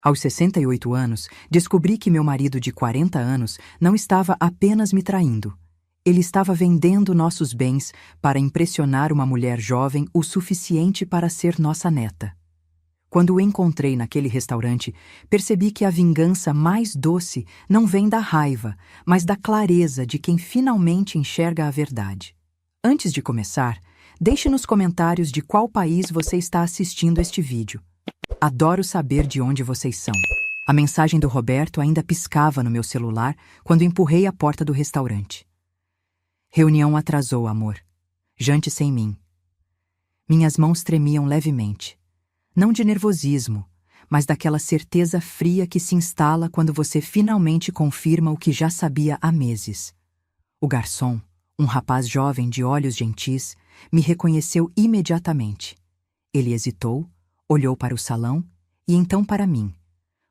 Aos 68 anos, descobri que meu marido de 40 anos não estava apenas me traindo. Ele estava vendendo nossos bens para impressionar uma mulher jovem o suficiente para ser nossa neta. Quando o encontrei naquele restaurante, percebi que a vingança mais doce não vem da raiva, mas da clareza de quem finalmente enxerga a verdade. Antes de começar, deixe nos comentários de qual país você está assistindo este vídeo. Adoro saber de onde vocês são. A mensagem do Roberto ainda piscava no meu celular quando empurrei a porta do restaurante. Reunião atrasou, amor. Jante sem mim. Minhas mãos tremiam levemente. Não de nervosismo, mas daquela certeza fria que se instala quando você finalmente confirma o que já sabia há meses. O garçom, um rapaz jovem de olhos gentis, me reconheceu imediatamente. Ele hesitou, olhou para o salão e então para mim,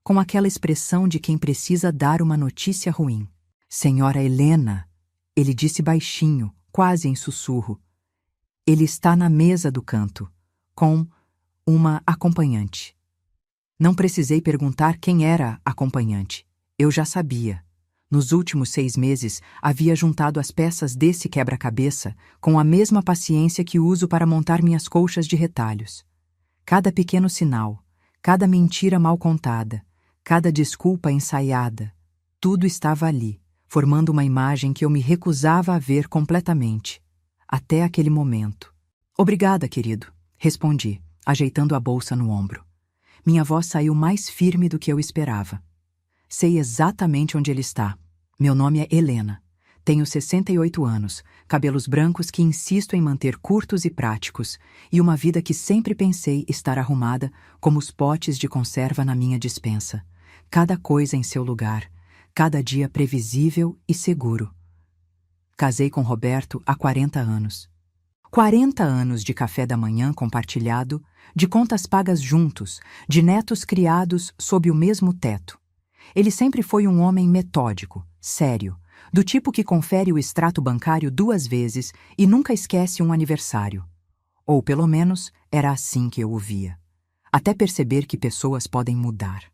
com aquela expressão de quem precisa dar uma notícia ruim. Senhora Helena, ele disse baixinho, quase em sussurro. Ele está na mesa do canto, com uma acompanhante. Não precisei perguntar quem era a acompanhante. Eu já sabia. Nos últimos 6 meses, havia juntado as peças desse quebra-cabeça com a mesma paciência que uso para montar minhas colchas de retalhos. Cada pequeno sinal, cada mentira mal contada, cada desculpa ensaiada, tudo estava ali, formando uma imagem que eu me recusava a ver completamente. Até aquele momento. Obrigada, querido, respondi, ajeitando a bolsa no ombro. Minha voz saiu mais firme do que eu esperava. Sei exatamente onde ele está. Meu nome é Helena. Tenho 68 anos, cabelos brancos que insisto em manter curtos e práticos, e uma vida que sempre pensei estar arrumada como os potes de conserva na minha despensa. Cada coisa em seu lugar, cada dia previsível e seguro. Casei com Roberto há 40 anos. 40 anos de café da manhã compartilhado, de contas pagas juntos, de netos criados sob o mesmo teto. Ele sempre foi um homem metódico, sério, do tipo que confere o extrato bancário 2 vezes e nunca esquece um aniversário. Ou, pelo menos, era assim que eu o via. Até perceber que pessoas podem mudar.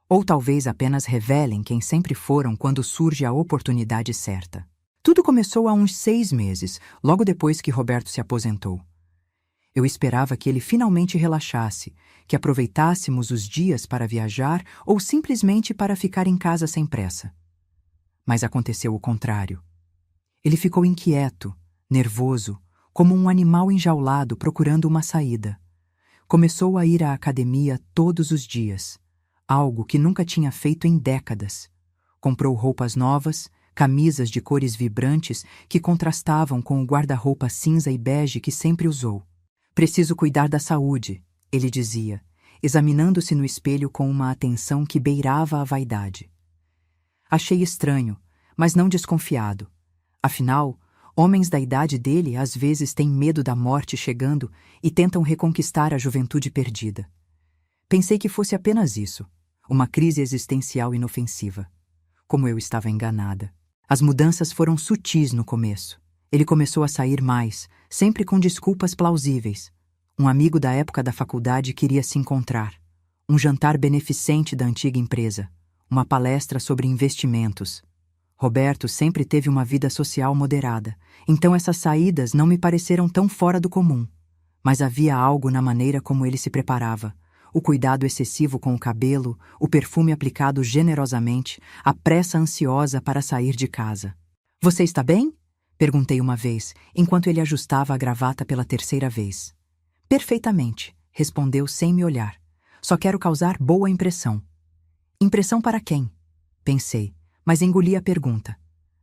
Ou talvez apenas revelem quem sempre foram quando surge a oportunidade certa. Tudo começou há uns 6 meses, logo depois que Roberto se aposentou. Eu esperava que ele finalmente relaxasse, que aproveitássemos os dias para viajar ou simplesmente para ficar em casa sem pressa. Mas aconteceu o contrário. Ele ficou inquieto, nervoso, como um animal enjaulado procurando uma saída. Começou a ir à academia todos os dias, algo que nunca tinha feito em décadas. Comprou roupas novas, camisas de cores vibrantes que contrastavam com o guarda-roupa cinza e bege que sempre usou. Preciso cuidar da saúde, ele dizia, examinando-se no espelho com uma atenção que beirava a vaidade. Achei estranho, mas não desconfiado. Afinal, homens da idade dele às vezes têm medo da morte chegando e tentam reconquistar a juventude perdida. Pensei que fosse apenas isso, uma crise existencial inofensiva. Como eu estava enganada. As mudanças foram sutis no começo. Ele começou a sair mais, sempre com desculpas plausíveis. Um amigo da época da faculdade queria se encontrar. Um jantar beneficente da antiga empresa. Uma palestra sobre investimentos. Roberto sempre teve uma vida social moderada, então essas saídas não me pareceram tão fora do comum. Mas havia algo na maneira como ele se preparava. O cuidado excessivo com o cabelo, o perfume aplicado generosamente, a pressa ansiosa para sair de casa. — Você está bem? Perguntei uma vez, enquanto ele ajustava a gravata pela 3ª vez. — Perfeitamente, respondeu sem me olhar. Só quero causar boa impressão. — Impressão para quem? Pensei, mas engoli a pergunta.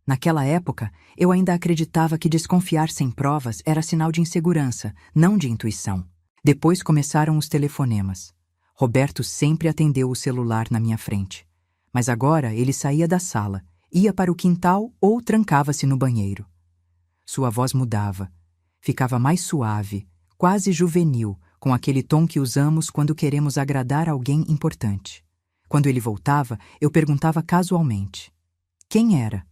Naquela época, eu ainda acreditava que desconfiar sem provas era sinal de insegurança, não de intuição. Depois começaram os telefonemas. Roberto sempre atendeu o celular na minha frente. Mas agora ele saía da sala, ia para o quintal ou trancava-se no banheiro. Sua voz mudava. Ficava mais suave, quase juvenil, com aquele tom que usamos quando queremos agradar alguém importante. Quando ele voltava, eu perguntava casualmente. Quem era?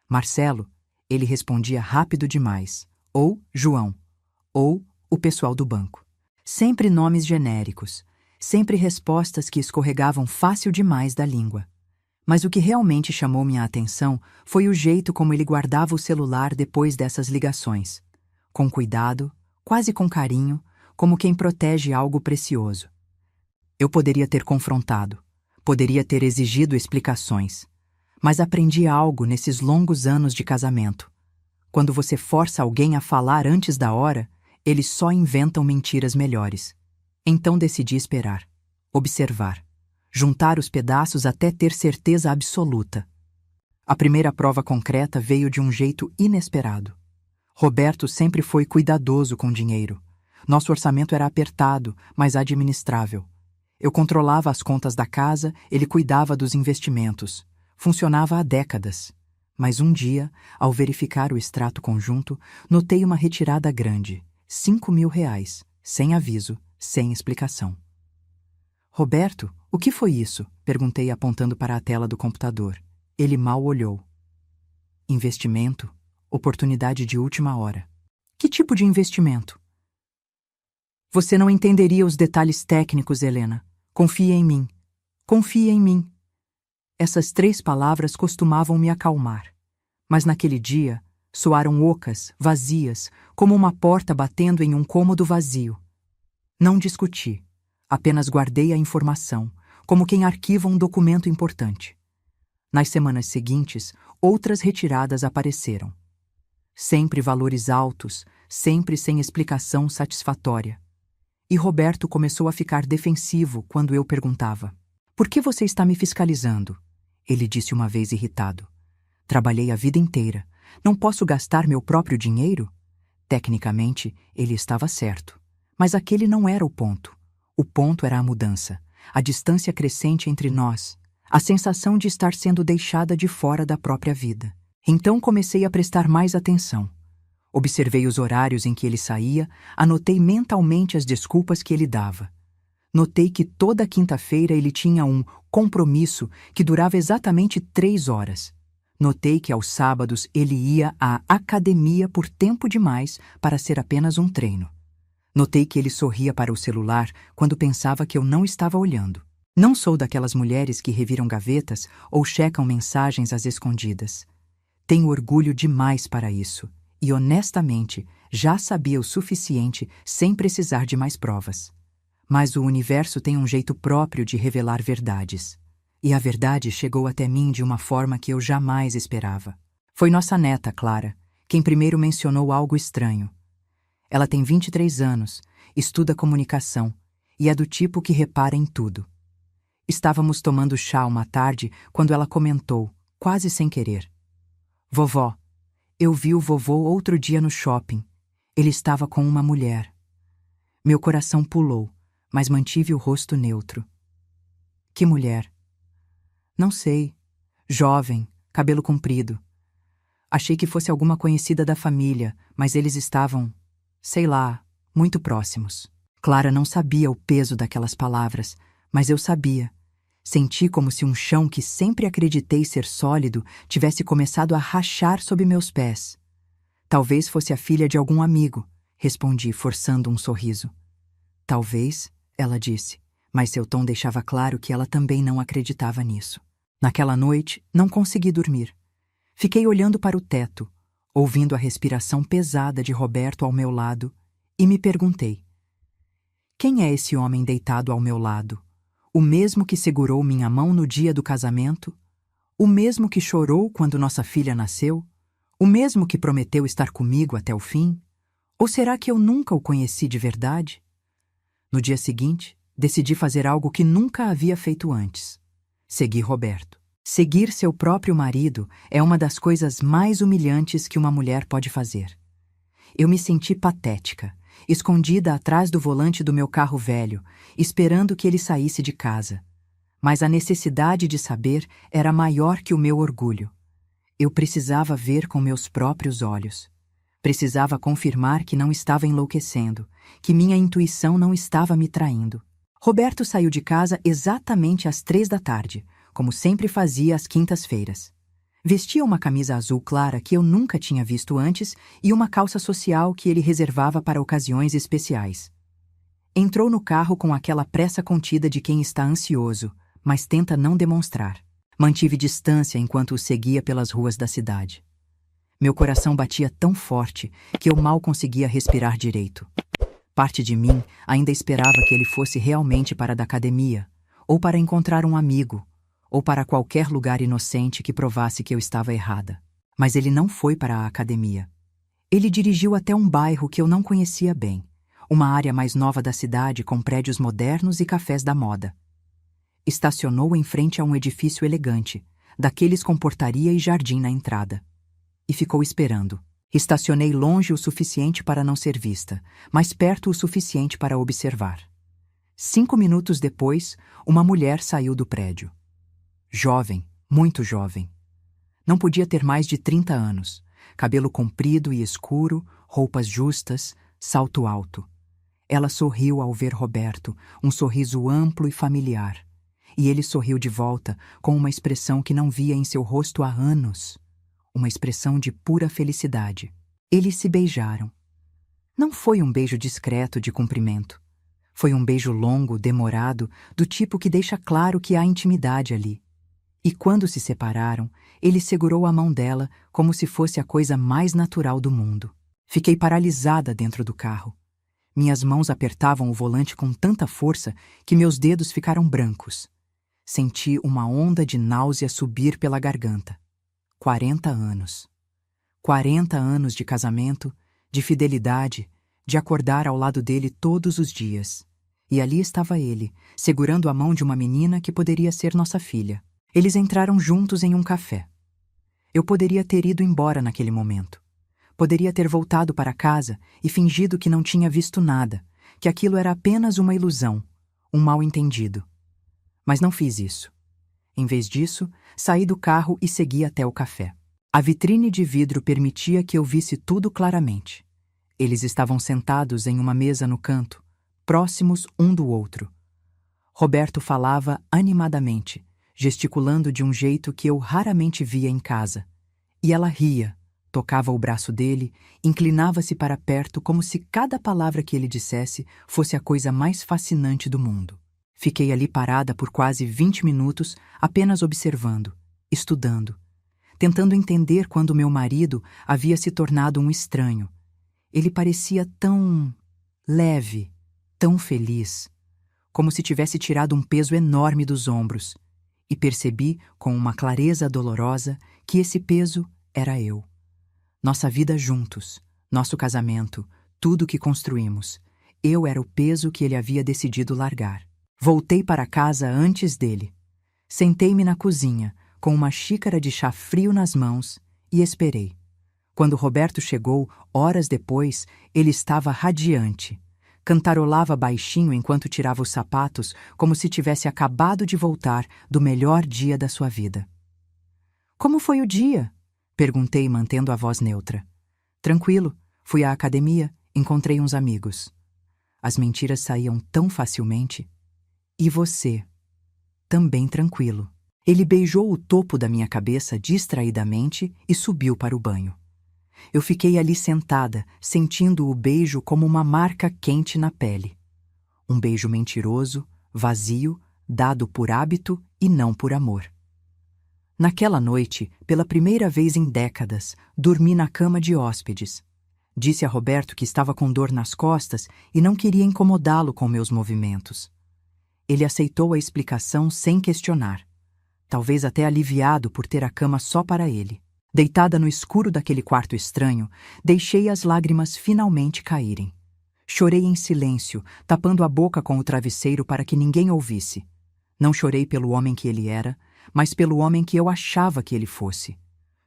Marcelo, ele respondia rápido demais. Ou João. Ou o pessoal do banco. Sempre nomes genéricos. sempre respostas que escorregavam fácil demais da língua. Mas o que realmente chamou minha atenção foi o jeito como ele guardava o celular depois dessas ligações. Com cuidado, quase com carinho, como quem protege algo precioso. Eu poderia ter confrontado, poderia ter exigido explicações, mas aprendi algo nesses longos anos de casamento. Quando você força alguém a falar antes da hora, eles só inventam mentiras melhores. Então decidi esperar, observar, juntar os pedaços até ter certeza absoluta. A primeira prova concreta veio de um jeito inesperado. Roberto sempre foi cuidadoso com dinheiro. Nosso orçamento era apertado, mas administrável. Eu controlava as contas da casa, ele cuidava dos investimentos. Funcionava há décadas. Mas um dia, ao verificar o extrato conjunto, notei uma retirada grande, R$ 5.000, sem aviso, sem explicação. Roberto, o que foi isso? Perguntei apontando para a tela do computador. Ele mal olhou. Investimento? Oportunidade de última hora. Que tipo de investimento? Você não entenderia os detalhes técnicos, Helena. Confie em mim. Confie em mim. Essas 3 palavras costumavam me acalmar. Mas naquele dia, soaram ocas, vazias, como uma porta batendo em um cômodo vazio. Não discuti. Apenas guardei a informação, como quem arquiva um documento importante. Nas semanas seguintes, outras retiradas apareceram. Sempre valores altos, sempre sem explicação satisfatória. E Roberto começou a ficar defensivo quando eu perguntava: "Por que você está me fiscalizando?" Ele disse uma vez irritado: "Trabalhei a vida inteira. Não posso gastar meu próprio dinheiro?" Tecnicamente, ele estava certo. Mas aquele não era o ponto. O ponto era a mudança, a distância crescente entre nós, a sensação de estar sendo deixada de fora da própria vida. Então comecei a prestar mais atenção. Observei os horários em que ele saía, anotei mentalmente as desculpas que ele dava. Notei que toda quinta-feira ele tinha um compromisso que durava exatamente 3 horas. Notei que aos sábados ele ia à academia por tempo demais para ser apenas um treino. Notei que ele sorria para o celular quando pensava que eu não estava olhando. Não sou daquelas mulheres que reviram gavetas ou checam mensagens às escondidas. Tenho orgulho demais para isso e, honestamente, já sabia o suficiente sem precisar de mais provas. Mas o universo tem um jeito próprio de revelar verdades. E a verdade chegou até mim de uma forma que eu jamais esperava. Foi nossa neta, Clara, quem primeiro mencionou algo estranho. Ela tem 23 anos, estuda comunicação e é do tipo que repara em tudo. Estávamos tomando chá uma tarde quando ela comentou, quase sem querer: "Vovó, eu vi o vovô outro dia no shopping. Ele estava com uma mulher." Meu coração pulou, mas mantive o rosto neutro. "Que mulher?" "Não sei. Jovem, cabelo comprido. Achei que fosse alguma conhecida da família, mas eles estavam, sei lá, muito próximos." Clara não sabia o peso daquelas palavras, mas eu sabia. Senti como se um chão que sempre acreditei ser sólido tivesse começado a rachar sob meus pés. "Talvez fosse a filha de algum amigo", respondi, forçando um sorriso. "Talvez", ela disse, mas seu tom deixava claro que ela também não acreditava nisso. Naquela noite, não consegui dormir. Fiquei olhando para o teto, ouvindo a respiração pesada de Roberto ao meu lado, e me perguntei: quem é esse homem deitado ao meu lado? O mesmo que segurou minha mão no dia do casamento? O mesmo que chorou quando nossa filha nasceu? O mesmo que prometeu estar comigo até o fim? Ou será que eu nunca o conheci de verdade? No dia seguinte, decidi fazer algo que nunca havia feito antes. Segui Roberto. Seguir seu próprio marido é uma das coisas mais humilhantes que uma mulher pode fazer. Eu me senti patética, escondida atrás do volante do meu carro velho, esperando que ele saísse de casa. Mas a necessidade de saber era maior que o meu orgulho. Eu precisava ver com meus próprios olhos. Precisava confirmar que não estava enlouquecendo, que minha intuição não estava me traindo. Roberto saiu de casa exatamente às 3 da tarde, como sempre fazia às quintas-feiras. Vestia uma camisa azul clara que eu nunca tinha visto antes e uma calça social que ele reservava para ocasiões especiais. Entrou no carro com aquela pressa contida de quem está ansioso, mas tenta não demonstrar. Mantive distância enquanto o seguia pelas ruas da cidade. Meu coração batia tão forte que eu mal conseguia respirar direito. Parte de mim ainda esperava que ele fosse realmente para a da academia, ou para encontrar um amigo, ou para qualquer lugar inocente que provasse que eu estava errada. Mas ele não foi para a academia. Ele dirigiu até um bairro que eu não conhecia bem, uma área mais nova da cidade com prédios modernos e cafés da moda. Estacionou em frente a um edifício elegante, daqueles com portaria e jardim na entrada. E ficou esperando. Estacionei longe o suficiente para não ser vista, mas perto o suficiente para observar. 5 minutos depois, uma mulher saiu do prédio. Jovem, muito jovem. Não podia ter mais de 30 anos. Cabelo comprido e escuro, roupas justas, salto alto. Ela sorriu ao ver Roberto, um sorriso amplo e familiar. E ele sorriu de volta com uma expressão que não via em seu rosto há anos. Uma expressão de pura felicidade. Eles se beijaram. Não foi um beijo discreto de cumprimento. Foi um beijo longo, demorado, do tipo que deixa claro que há intimidade ali. E quando se separaram, ele segurou a mão dela como se fosse a coisa mais natural do mundo. Fiquei paralisada dentro do carro. Minhas mãos apertavam o volante com tanta força que meus dedos ficaram brancos. Senti uma onda de náusea subir pela garganta. 40 anos. 40 anos de casamento, de fidelidade, de acordar ao lado dele todos os dias. E ali estava ele, segurando a mão de uma menina que poderia ser nossa filha. Eles entraram juntos em um café. Eu poderia ter ido embora naquele momento. Poderia ter voltado para casa e fingido que não tinha visto nada, que aquilo era apenas uma ilusão, um mal-entendido. Mas não fiz isso. Em vez disso, saí do carro e segui até o café. A vitrine de vidro permitia que eu visse tudo claramente. Eles estavam sentados em uma mesa no canto, próximos um do outro. Roberto falava animadamente, gesticulando de um jeito que eu raramente via em casa. E ela ria, tocava o braço dele, inclinava-se para perto como se cada palavra que ele dissesse fosse a coisa mais fascinante do mundo. Fiquei ali parada por quase 20 minutos, apenas observando, estudando, tentando entender quando meu marido havia se tornado um estranho. Ele parecia tão leve, tão feliz, como se tivesse tirado um peso enorme dos ombros, e percebi, com uma clareza dolorosa, que esse peso era eu. Nossa vida juntos, nosso casamento, tudo que construímos. Eu era o peso que ele havia decidido largar. Voltei para casa antes dele. Sentei-me na cozinha, com uma xícara de chá frio nas mãos, e esperei. Quando Roberto chegou, horas depois, ele estava radiante. Cantarolava baixinho enquanto tirava os sapatos, como se tivesse acabado de voltar do melhor dia da sua vida. "Como foi o dia?" perguntei, mantendo a voz neutra. "Tranquilo. Fui à academia, encontrei uns amigos." As mentiras saíam tão facilmente. "E você?" "Também tranquilo." Ele beijou o topo da minha cabeça distraidamente e subiu para o banho. Eu fiquei ali sentada, sentindo o beijo como uma marca quente na pele. Um beijo mentiroso, vazio, dado por hábito e não por amor. Naquela noite, pela primeira vez em décadas, dormi na cama de hóspedes. Disse a Roberto que estava com dor nas costas e não queria incomodá-lo com meus movimentos. Ele aceitou a explicação sem questionar, talvez até aliviado por ter a cama só para ele. Deitada no escuro daquele quarto estranho, deixei as lágrimas finalmente caírem. Chorei em silêncio, tapando a boca com o travesseiro para que ninguém ouvisse. Não chorei pelo homem que ele era, mas pelo homem que eu achava que ele fosse.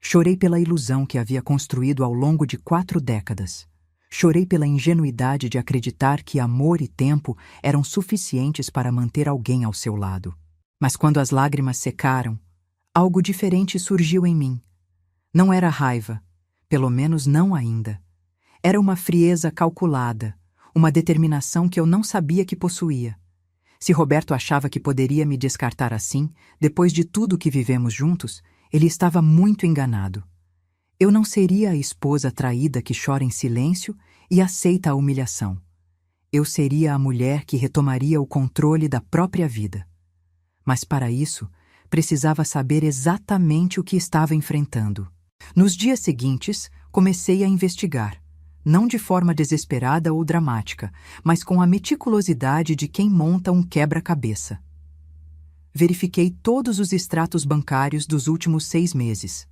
Chorei pela ilusão que havia construído ao longo de 4 décadas. Chorei pela ingenuidade de acreditar que amor e tempo eram suficientes para manter alguém ao seu lado. Mas quando as lágrimas secaram, algo diferente surgiu em mim. Não era raiva, pelo menos não ainda. Era uma frieza calculada, uma determinação que eu não sabia que possuía. Se Roberto achava que poderia me descartar assim, depois de tudo que vivemos juntos, ele estava muito enganado. Eu não seria a esposa traída que chora em silêncio e aceita a humilhação. eu seria a mulher que retomaria o controle da própria vida. Mas para isso, precisava saber exatamente o que estava enfrentando. Nos dias seguintes, comecei a investigar, não de forma desesperada ou dramática, mas com a meticulosidade de quem monta um quebra-cabeça. Verifiquei todos os extratos bancários dos últimos 6 meses.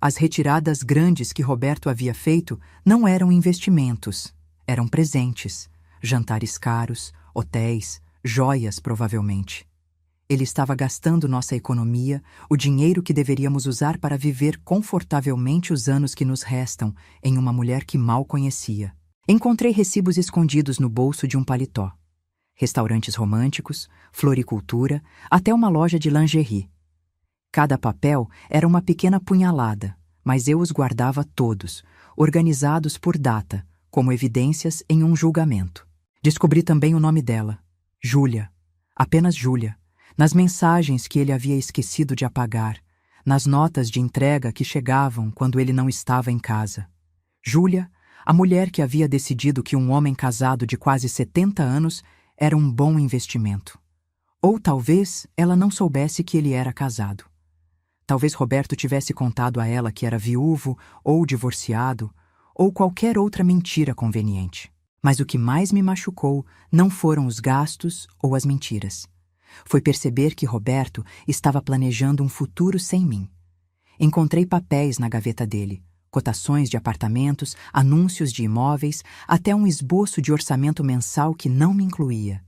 As retiradas grandes que Roberto havia feito não eram investimentos, eram presentes, jantares caros, hotéis, joias provavelmente. Ele estava gastando nossa economia, o dinheiro que deveríamos usar para viver confortavelmente os anos que nos restam, em uma mulher que mal conhecia. Encontrei recibos escondidos no bolso de um paletó. Restaurantes românticos, floricultura, até uma loja de lingerie. Cada papel era uma pequena punhalada, mas eu os guardava todos, organizados por data, como evidências em um julgamento. Descobri também o nome dela, Júlia, apenas Júlia, nas mensagens que ele havia esquecido de apagar, nas notas de entrega que chegavam quando ele não estava em casa. Júlia, a mulher que havia decidido que um homem casado de quase 70 anos era um bom investimento. Ou talvez ela não soubesse que ele era casado. Talvez Roberto tivesse contado a ela que era viúvo ou divorciado, ou qualquer outra mentira conveniente. Mas o que mais me machucou não foram os gastos ou as mentiras. Foi perceber que Roberto estava planejando um futuro sem mim. Encontrei papéis na gaveta dele, cotações de apartamentos, anúncios de imóveis, até um esboço de orçamento mensal que não me incluía.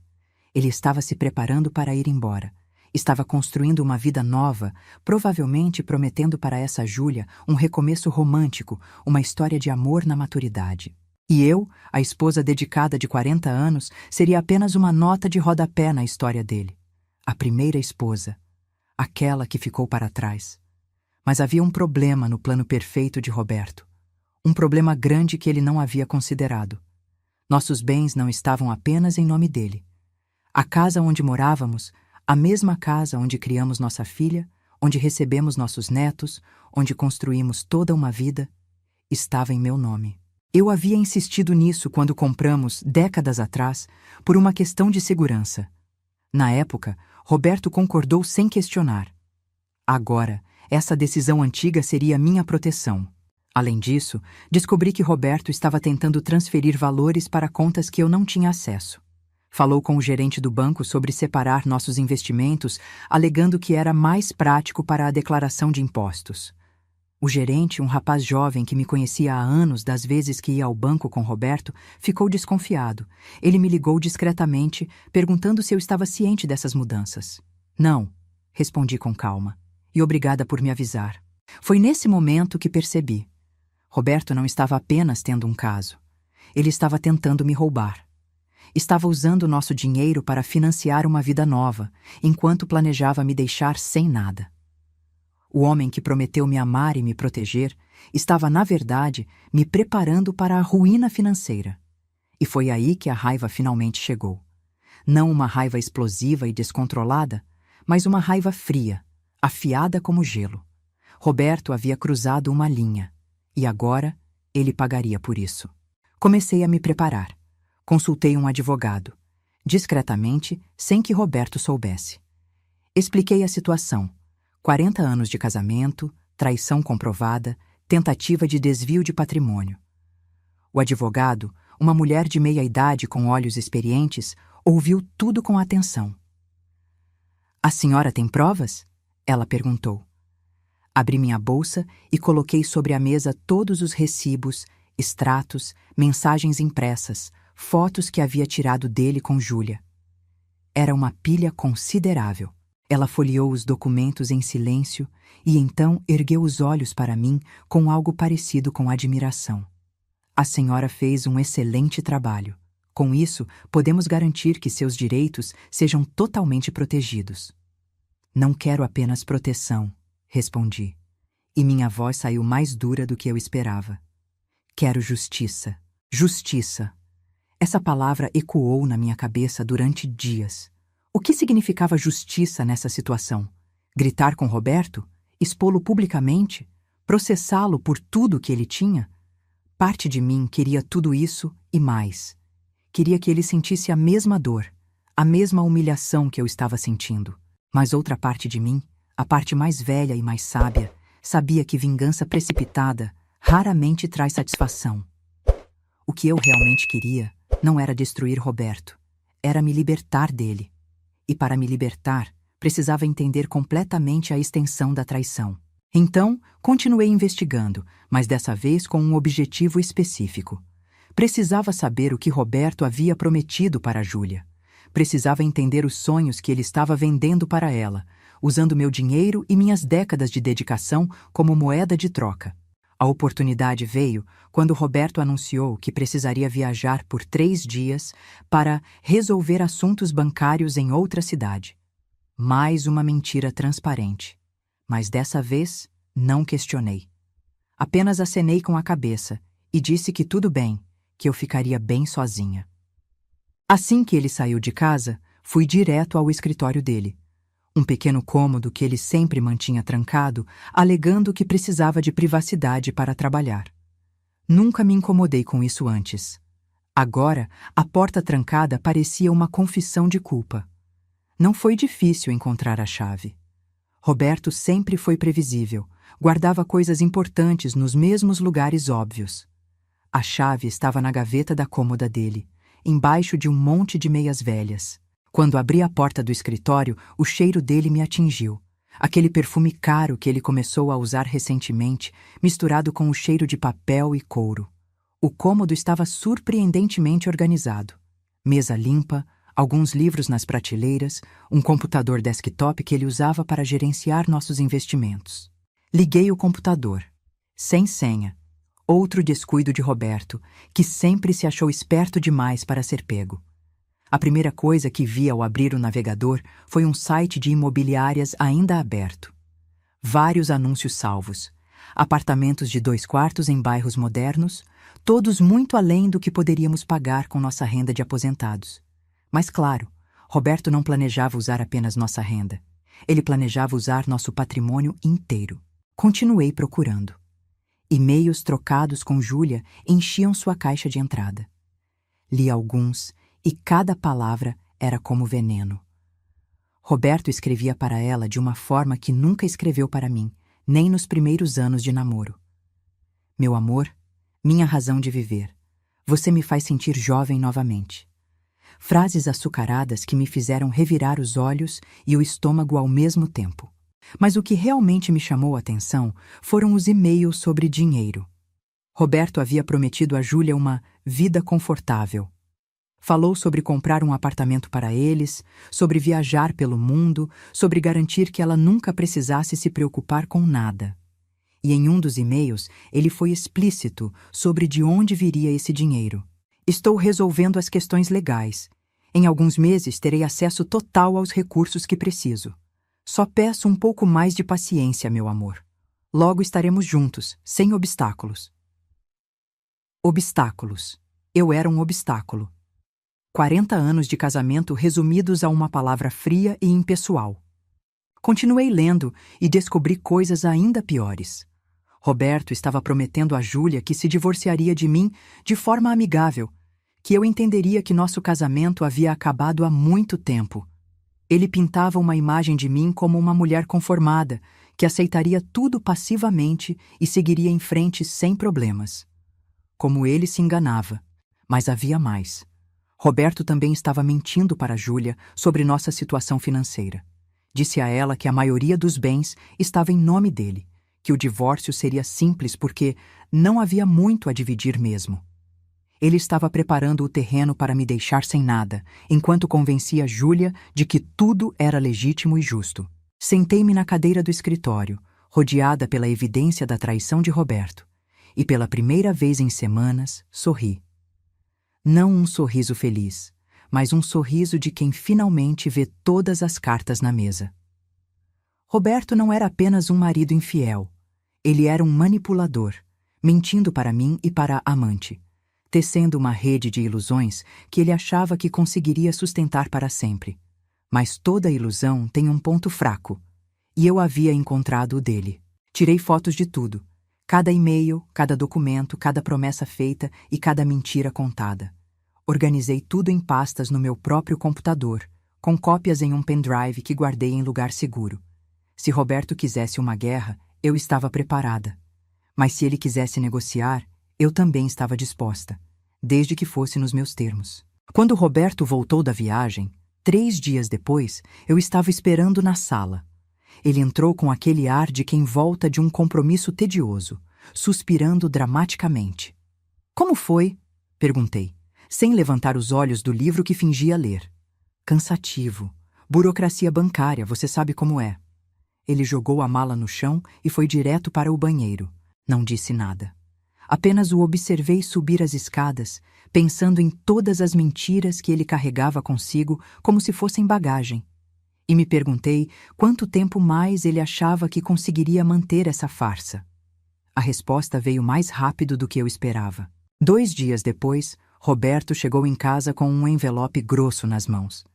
Ele estava se preparando para ir embora. Estava construindo uma vida nova, provavelmente prometendo para essa Júlia um recomeço romântico, uma história de amor na maturidade. E eu, a esposa dedicada de 40 anos, seria apenas uma nota de rodapé na história dele. A primeira esposa, aquela que ficou para trás. Mas havia um problema no plano perfeito de Roberto. Um problema grande que ele não havia considerado. Nossos bens não estavam apenas em nome dele. A casa onde morávamos, a mesma casa onde criamos nossa filha, onde recebemos nossos netos, onde construímos toda uma vida, estava em meu nome. Eu havia insistido nisso quando compramos, décadas atrás, por uma questão de segurança. Na época, Roberto concordou sem questionar. Agora, essa decisão antiga seria minha proteção. Além disso, descobri que Roberto estava tentando transferir valores para contas que eu não tinha acesso. Falou com o gerente do banco sobre separar nossos investimentos, alegando que era mais prático para a declaração de impostos. O gerente, um rapaz jovem que me conhecia há anos das vezes que ia ao banco com Roberto, ficou desconfiado. Ele me ligou discretamente, perguntando se eu estava ciente dessas mudanças. Não, respondi com calma, e obrigada por me avisar. Foi nesse momento que percebi. Roberto não estava apenas tendo um caso. Ele estava tentando me roubar. Estava usando nosso dinheiro para financiar uma vida nova, enquanto planejava me deixar sem nada. O homem que prometeu me amar e me proteger estava, na verdade, me preparando para a ruína financeira. E foi aí que a raiva finalmente chegou. Não uma raiva explosiva e descontrolada, mas uma raiva fria, afiada como gelo. Roberto havia cruzado uma linha, e agora ele pagaria por isso. Comecei a me preparar. Consultei um advogado, discretamente, sem que Roberto soubesse. Expliquei a situação. 40 anos de casamento, traição comprovada, tentativa de desvio de patrimônio. O advogado, uma mulher de meia-idade com olhos experientes, ouviu tudo com atenção. "A senhora tem provas?" ela perguntou. Abri minha bolsa e coloquei sobre a mesa todos os recibos, extratos, mensagens impressas, fotos que havia tirado dele com Júlia. Era uma pilha considerável. Ela folheou os documentos em silêncio e então ergueu os olhos para mim com algo parecido com admiração. "A senhora fez um excelente trabalho. Com isso, podemos garantir que seus direitos sejam totalmente protegidos." "Não quero apenas proteção", respondi, e minha voz saiu mais dura do que eu esperava. "Quero justiça. Justiça." Essa palavra ecoou na minha cabeça durante dias. O que significava justiça nessa situação? Gritar com Roberto? Expô-lo publicamente? Processá-lo por tudo que ele tinha? Parte de mim queria tudo isso e mais. Queria que ele sentisse a mesma dor, a mesma humilhação que eu estava sentindo. Mas outra parte de mim, a parte mais velha e mais sábia, sabia que vingança precipitada raramente traz satisfação. O que eu realmente queria não era destruir Roberto, era me libertar dele. E para me libertar, precisava entender completamente a extensão da traição. Então, continuei investigando, mas dessa vez com um objetivo específico. Precisava saber o que Roberto havia prometido para Júlia. Precisava entender os sonhos que ele estava vendendo para ela, usando meu dinheiro e minhas décadas de dedicação como moeda de troca. A oportunidade veio quando Roberto anunciou que precisaria viajar por 3 dias para resolver assuntos bancários em outra cidade. Mais uma mentira transparente. Mas dessa vez, não questionei. Apenas acenei com a cabeça e disse que tudo bem, que eu ficaria bem sozinha. Assim que ele saiu de casa, fui direto ao escritório dele. Um pequeno cômodo que ele sempre mantinha trancado, alegando que precisava de privacidade para trabalhar. Nunca me incomodei com isso antes. Agora, a porta trancada parecia uma confissão de culpa. Não foi difícil encontrar a chave. Roberto sempre foi previsível, guardava coisas importantes nos mesmos lugares óbvios. A chave estava na gaveta da cômoda dele, embaixo de um monte de meias velhas. Quando abri a porta do escritório, o cheiro dele me atingiu. Aquele perfume caro que ele começou a usar recentemente, misturado com o cheiro de papel e couro. O cômodo estava surpreendentemente organizado. Mesa limpa, alguns livros nas prateleiras, um computador desktop que ele usava para gerenciar nossos investimentos. Liguei o computador. Sem senha. Outro descuido de Roberto, que sempre se achou esperto demais para ser pego. A primeira coisa que vi ao abrir o navegador foi um site de imobiliárias ainda aberto. Vários anúncios salvos. Apartamentos de 2 quartos em bairros modernos, todos muito além do que poderíamos pagar com nossa renda de aposentados. Mas claro, Roberto não planejava usar apenas nossa renda. Ele planejava usar nosso patrimônio inteiro. Continuei procurando. E-mails trocados com Júlia enchiam sua caixa de entrada. Li alguns e cada palavra era como veneno. Roberto escrevia para ela de uma forma que nunca escreveu para mim, nem nos primeiros anos de namoro. Meu amor, minha razão de viver. Você me faz sentir jovem novamente. Frases açucaradas que me fizeram revirar os olhos e o estômago ao mesmo tempo. Mas o que realmente me chamou a atenção foram os e-mails sobre dinheiro. Roberto havia prometido a Júlia uma vida confortável. Falou sobre comprar um apartamento para eles, sobre viajar pelo mundo, sobre garantir que ela nunca precisasse se preocupar com nada. E em um dos e-mails, ele foi explícito sobre de onde viria esse dinheiro. Estou resolvendo as questões legais. Em alguns meses terei acesso total aos recursos que preciso. Só peço um pouco mais de paciência, meu amor. Logo estaremos juntos, sem obstáculos. Obstáculos. Eu era um obstáculo. 40 anos de casamento resumidos a uma palavra fria e impessoal. Continuei lendo e descobri coisas ainda piores. Roberto estava prometendo a Júlia que se divorciaria de mim de forma amigável, que eu entenderia que nosso casamento havia acabado há muito tempo. Ele pintava uma imagem de mim como uma mulher conformada, que aceitaria tudo passivamente e seguiria em frente sem problemas. Como ele se enganava, mas havia mais. Roberto também estava mentindo para Júlia sobre nossa situação financeira. Disse a ela que a maioria dos bens estava em nome dele, que o divórcio seria simples porque não havia muito a dividir mesmo. Ele estava preparando o terreno para me deixar sem nada, enquanto convencia Júlia de que tudo era legítimo e justo. Sentei-me na cadeira do escritório, rodeada pela evidência da traição de Roberto, e pela primeira vez em semanas, sorri. Não um sorriso feliz, mas um sorriso de quem finalmente vê todas as cartas na mesa. Roberto não era apenas um marido infiel. Ele era um manipulador, mentindo para mim e para a amante, tecendo uma rede de ilusões que ele achava que conseguiria sustentar para sempre. Mas toda ilusão tem um ponto fraco, e eu havia encontrado o dele. Tirei fotos de tudo. Cada e-mail, cada documento, cada promessa feita e cada mentira contada. Organizei tudo em pastas no meu próprio computador, com cópias em um pendrive que guardei em lugar seguro. Se Roberto quisesse uma guerra, eu estava preparada. Mas se ele quisesse negociar, eu também estava disposta, desde que fosse nos meus termos. Quando Roberto voltou da viagem, 3 dias depois, eu estava esperando na sala. Ele entrou com aquele ar de quem volta de um compromisso tedioso, suspirando dramaticamente. Como foi? Perguntei, sem levantar os olhos do livro que fingia ler. Cansativo. Burocracia bancária, você sabe como é. Ele jogou a mala no chão e foi direto para o banheiro. Não disse nada. Apenas o observei subir as escadas, pensando em todas as mentiras que ele carregava consigo como se fossem bagagem. E me perguntei quanto tempo mais ele achava que conseguiria manter essa farsa. A resposta veio mais rápido do que eu esperava. 2 dias depois, Roberto chegou em casa com um envelope grosso nas mãos.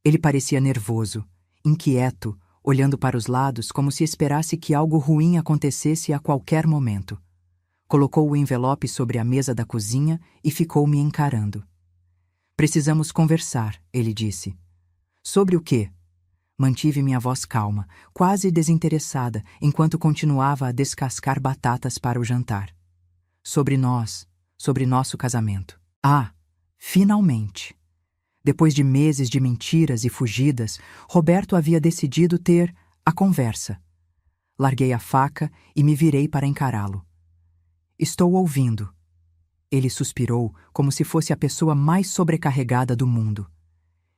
Ele parecia nervoso, inquieto, olhando para os lados como se esperasse que algo ruim acontecesse a qualquer momento. Colocou o envelope sobre a mesa da cozinha e ficou me encarando. Precisamos conversar, ele disse. Sobre o quê? Mantive minha voz calma, quase desinteressada, enquanto continuava a descascar batatas para o jantar. Sobre nós, sobre nosso casamento. Ah, finalmente! Depois de meses de mentiras e fugidas, Roberto havia decidido ter a conversa. Larguei a faca e me virei para encará-lo. Estou ouvindo. Ele suspirou como se fosse a pessoa mais sobrecarregada do mundo.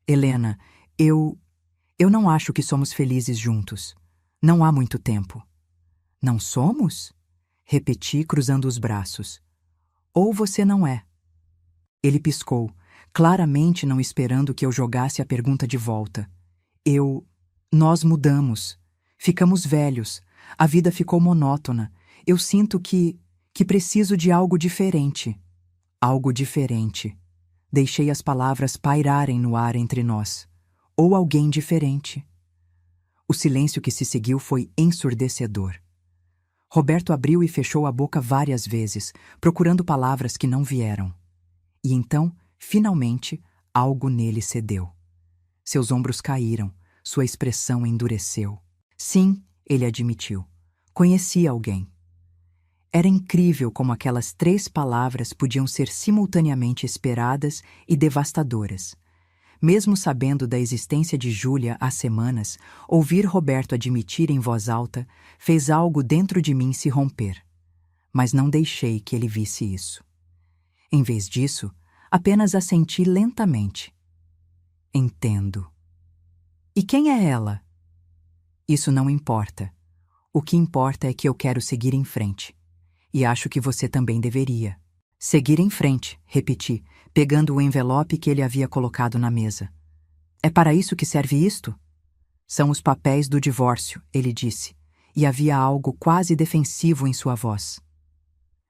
Helena, eu não acho que somos felizes juntos. Não há muito tempo. Não somos? Repeti, cruzando os braços. Ou você não é? Ele piscou, claramente não esperando que eu jogasse a pergunta de volta. Nós mudamos. Ficamos velhos. A vida ficou monótona. Eu sinto que preciso de algo diferente. Algo diferente. Deixei as palavras pairarem no ar entre nós. Ou alguém diferente. O silêncio que se seguiu foi ensurdecedor. Roberto abriu e fechou a boca várias vezes, procurando palavras que não vieram. E então, finalmente, algo nele cedeu. Seus ombros caíram, sua expressão endureceu. Sim, ele admitiu. Conhecia alguém. Era incrível como aquelas 3 palavras podiam ser simultaneamente esperadas e devastadoras. Mesmo sabendo da existência de Júlia há semanas, ouvir Roberto admitir em voz alta fez algo dentro de mim se romper. Mas não deixei que ele visse isso. Em vez disso, apenas assenti lentamente. Entendo. E quem é ela? Isso não importa. O que importa é que eu quero seguir em frente. E acho que você também deveria. Seguir em frente, repeti, pegando o envelope que ele havia colocado na mesa. É para isso que serve isto? São os papéis do divórcio, ele disse, e havia algo quase defensivo em sua voz.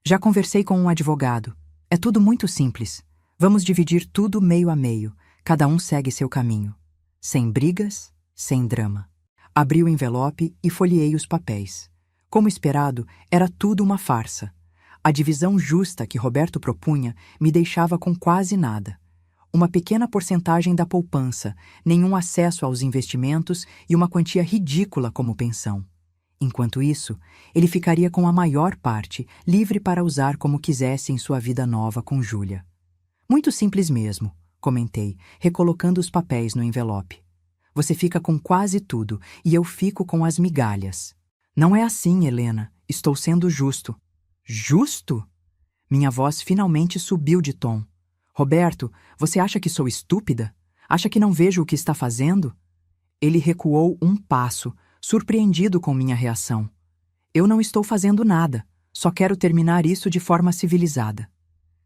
Já conversei com um advogado. É tudo muito simples. Vamos dividir tudo meio a meio. Cada um segue seu caminho. Sem brigas, sem drama. Abri o envelope e folheei os papéis. Como esperado, era tudo uma farsa. A divisão justa que Roberto propunha me deixava com quase nada. Uma pequena porcentagem da poupança, nenhum acesso aos investimentos e uma quantia ridícula como pensão. Enquanto isso, ele ficaria com a maior parte, livre para usar como quisesse em sua vida nova com Júlia. Muito simples mesmo, comentei, recolocando os papéis no envelope. Você fica com quase tudo e eu fico com as migalhas. Não é assim, Helena. Estou sendo justo. Justo? Minha voz finalmente subiu de tom. Roberto, você acha que sou estúpida? Acha que não vejo o que está fazendo? Ele recuou um passo, surpreendido com minha reação. Eu não estou fazendo nada. Só quero terminar isso de forma civilizada.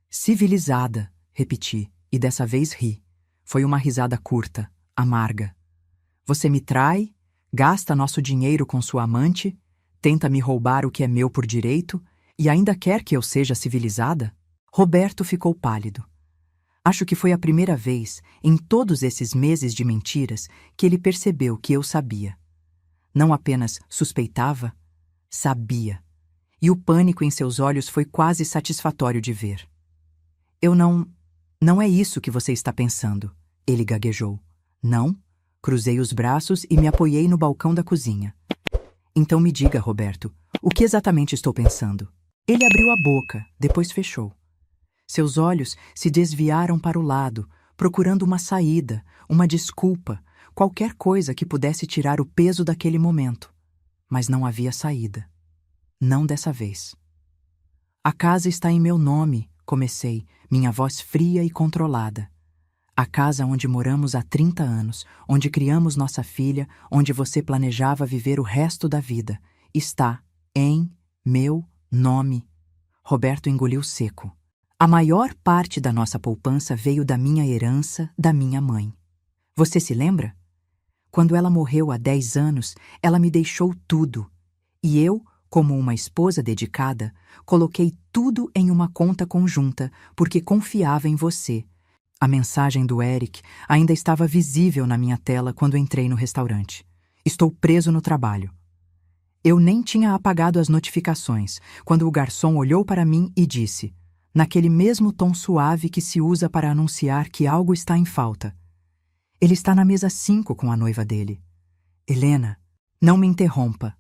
Civilizada, repeti, e dessa vez ri. Foi uma risada curta, amarga. Você me trai, gasta nosso dinheiro com sua amante, tenta me roubar o que é meu por direito e ainda quer que eu seja civilizada? Roberto ficou pálido. Acho que foi a primeira vez, em todos esses meses de mentiras, que ele percebeu que eu sabia. Não apenas suspeitava, sabia. E o pânico em seus olhos foi quase satisfatório de ver. Eu não Não é isso que você está pensando, ele gaguejou. Não? Cruzei os braços e me apoiei no balcão da cozinha. Então me diga, Roberto, o que exatamente estou pensando? Ele abriu a boca, depois fechou. Seus olhos se desviaram para o lado, procurando uma saída, uma desculpa, qualquer coisa que pudesse tirar o peso daquele momento. Mas não havia saída. Não dessa vez. A casa está em meu nome, comecei, minha voz fria e controlada. A casa onde moramos há 30 anos, onde criamos nossa filha, onde você planejava viver o resto da vida, está em meu nome. Roberto engoliu seco. A maior parte da nossa poupança veio da minha herança, da minha mãe. Você se lembra? Quando ela morreu há 10 anos, ela me deixou tudo. E eu, como uma esposa dedicada, coloquei tudo em uma conta conjunta porque confiava em você. A mensagem do Eric ainda estava visível na minha tela quando entrei no restaurante. Estou preso no trabalho. Eu nem tinha apagado as notificações quando o garçom olhou para mim e disse, naquele mesmo tom suave que se usa para anunciar que algo está em falta: ele está na mesa 5 com a noiva dele. Helena, não me interrompa.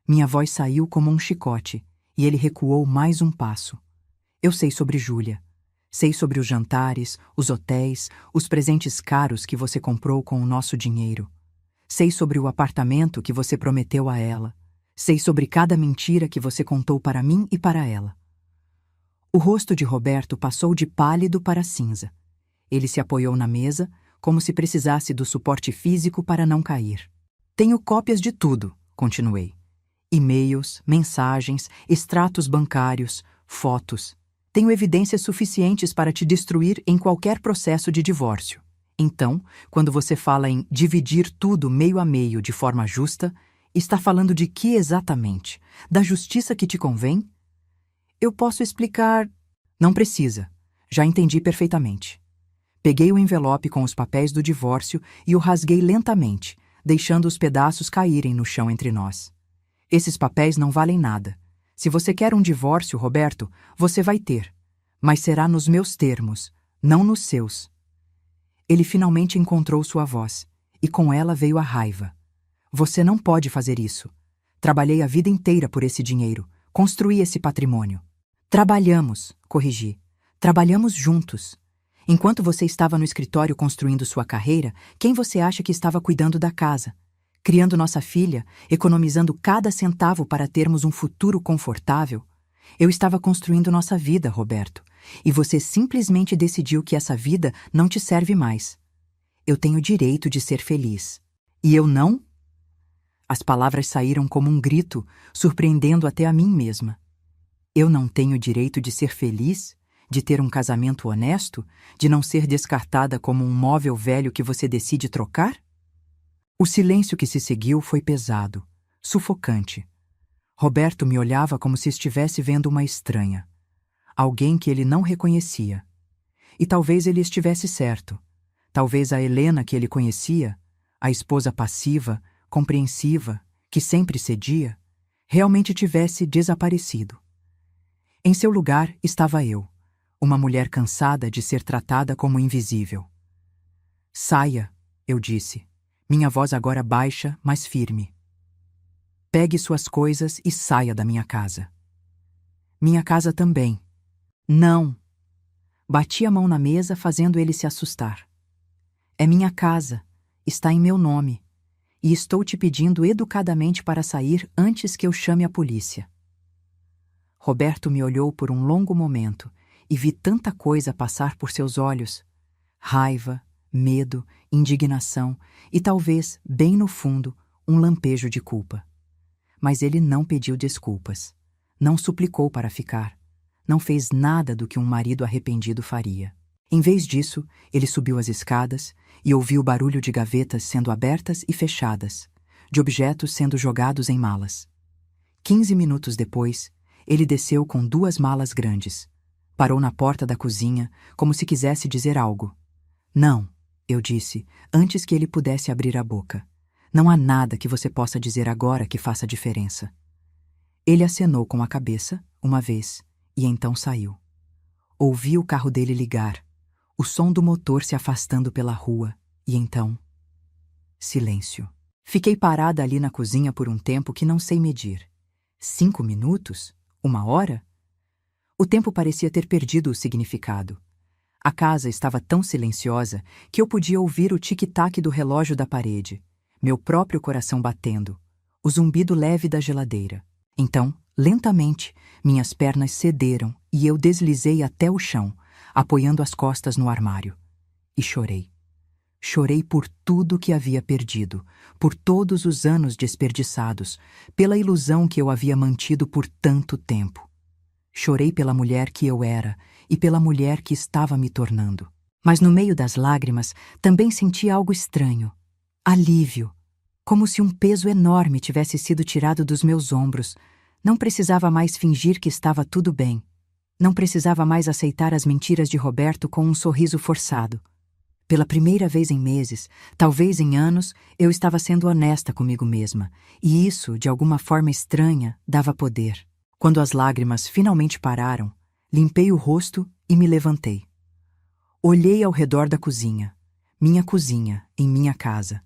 Minha voz saiu como um chicote e ele recuou mais um passo. Eu sei sobre Júlia. Sei sobre os jantares, os hotéis, os presentes caros que você comprou com o nosso dinheiro. Sei sobre o apartamento que você prometeu a ela. Sei sobre cada mentira que você contou para mim e para ela. O rosto de Roberto passou de pálido para cinza. Ele se apoiou na mesa, como se precisasse do suporte físico para não cair. Tenho cópias de tudo, continuei. E-mails, mensagens, extratos bancários, fotos. Tenho evidências suficientes para te destruir em qualquer processo de divórcio. Então, quando você fala em dividir tudo meio a meio de forma justa, está falando de que exatamente? Da justiça que te convém? Eu posso explicar... Não precisa. Já entendi perfeitamente. Peguei o envelope com os papéis do divórcio e o rasguei lentamente, deixando os pedaços caírem no chão entre nós. Esses papéis não valem nada. Se você quer um divórcio, Roberto, você vai ter. Mas será nos meus termos, não nos seus. Ele finalmente encontrou sua voz, e com ela veio a raiva. Você não pode fazer isso. Trabalhei a vida inteira por esse dinheiro, construí esse patrimônio. Trabalhamos, corrigi. Trabalhamos juntos. Enquanto você estava no escritório construindo sua carreira, quem você acha que estava cuidando da casa? Criando nossa filha, economizando cada centavo para termos um futuro confortável? Eu estava construindo nossa vida, Roberto, e você simplesmente decidiu que essa vida não te serve mais. Eu tenho o direito de ser feliz. E eu não? As palavras saíram como um grito, surpreendendo até a mim mesma. Eu não tenho o direito de ser feliz? De ter um casamento honesto? De não ser descartada como um móvel velho que você decide trocar? O silêncio que se seguiu foi pesado, sufocante. Roberto me olhava como se estivesse vendo uma estranha. Alguém que ele não reconhecia. E talvez ele estivesse certo. Talvez a Helena que ele conhecia, a esposa passiva, compreensiva, que sempre cedia, realmente tivesse desaparecido. Em seu lugar estava eu, uma mulher cansada de ser tratada como invisível. Saia, eu disse, minha voz agora baixa, mas firme. Pegue suas coisas e saia da minha casa. Minha casa também. Não! Bati a mão na mesa, fazendo ele se assustar. É minha casa, está em meu nome, e estou te pedindo educadamente para sair antes que eu chame a polícia. Roberto me olhou por um longo momento e vi tanta coisa passar por seus olhos. Raiva, medo, indignação e talvez, bem no fundo, um lampejo de culpa. Mas ele não pediu desculpas, não suplicou para ficar, não fez nada do que um marido arrependido faria. Em vez disso, ele subiu as escadas e ouviu o barulho de gavetas sendo abertas e fechadas, de objetos sendo jogados em malas. 15 minutos depois, ele desceu com 2 malas grandes. Parou na porta da cozinha, como se quisesse dizer algo. Não, eu disse, antes que ele pudesse abrir a boca. Não há nada que você possa dizer agora que faça diferença. Ele acenou com a cabeça, uma vez, e então saiu. Ouvi o carro dele ligar. o som do motor se afastando pela rua, e então, silêncio. Fiquei parada ali na cozinha por um tempo que não sei medir. 5 minutos? 1 hora? O tempo parecia ter perdido o significado. A casa estava tão silenciosa que eu podia ouvir o tic-tac do relógio da parede, meu próprio coração batendo, o zumbido leve da geladeira. Então, lentamente, minhas pernas cederam e eu deslizei até o chão, apoiando as costas no armário. E chorei. Chorei por tudo que havia perdido, por todos os anos desperdiçados, pela ilusão que eu havia mantido por tanto tempo. Chorei pela mulher que eu era e pela mulher que estava me tornando. Mas no meio das lágrimas também senti algo estranho. Alívio. Como se um peso enorme tivesse sido tirado dos meus ombros. Não precisava mais fingir que estava tudo bem. Não precisava mais aceitar as mentiras de Roberto com um sorriso forçado. Pela primeira vez em meses, talvez em anos, eu estava sendo honesta comigo mesma, e isso, de alguma forma estranha, dava poder. Quando as lágrimas finalmente pararam, limpei o rosto e me levantei. Olhei ao redor da cozinha, minha cozinha, em minha casa,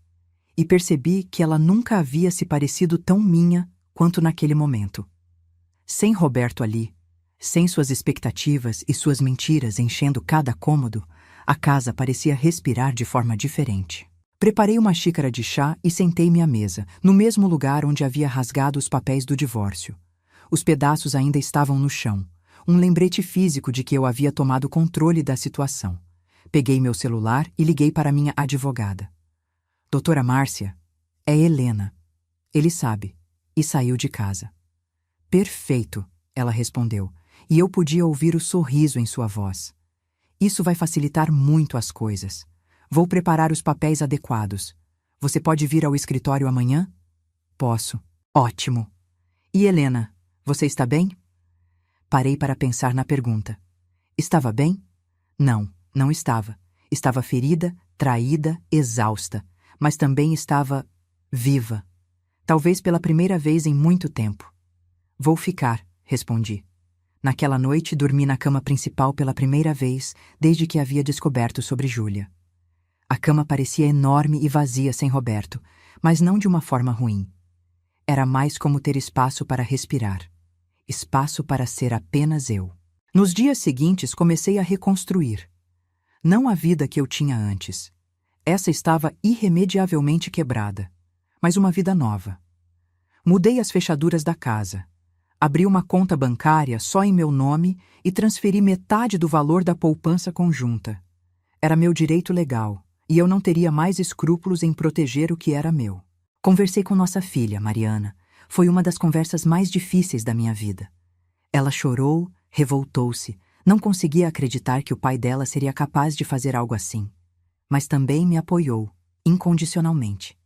e percebi que ela nunca havia se parecido tão minha quanto naquele momento. Sem Roberto ali, sem suas expectativas e suas mentiras enchendo cada cômodo, a casa parecia respirar de forma diferente. Preparei uma xícara de chá e sentei-me à mesa, no mesmo lugar onde havia rasgado os papéis do divórcio. Os pedaços ainda estavam no chão, um lembrete físico de que eu havia tomado controle da situação. Peguei meu celular e liguei para minha advogada. Doutora Márcia, é Helena. Ele sabe. E saiu de casa. Perfeito, ela respondeu, e eu podia ouvir o sorriso em sua voz. Isso vai facilitar muito as coisas. Vou preparar os papéis adequados. Você pode vir ao escritório amanhã? Posso. Ótimo. E Helena, você está bem? Parei para pensar na pergunta. Estava bem? Não, não estava. Estava ferida, traída, exausta, mas também estava viva. Talvez pela primeira vez em muito tempo. Vou ficar, respondi. Naquela noite dormi na cama principal pela primeira vez desde que havia descoberto sobre Júlia. A cama parecia enorme e vazia sem Roberto, mas não de uma forma ruim. Era mais como ter espaço para respirar. Espaço para ser apenas eu. Nos dias seguintes comecei a reconstruir. Não a vida que eu tinha antes. Essa estava irremediavelmente quebrada, mas uma vida nova. Mudei as fechaduras da casa. Abri uma conta bancária só em meu nome e transferi metade do valor da poupança conjunta. Era meu direito legal, e eu não teria mais escrúpulos em proteger o que era meu. Conversei com nossa filha, Mariana. Foi uma das conversas mais difíceis da minha vida. Ela chorou, revoltou-se, não conseguia acreditar que o pai dela seria capaz de fazer algo assim. Mas também me apoiou, incondicionalmente.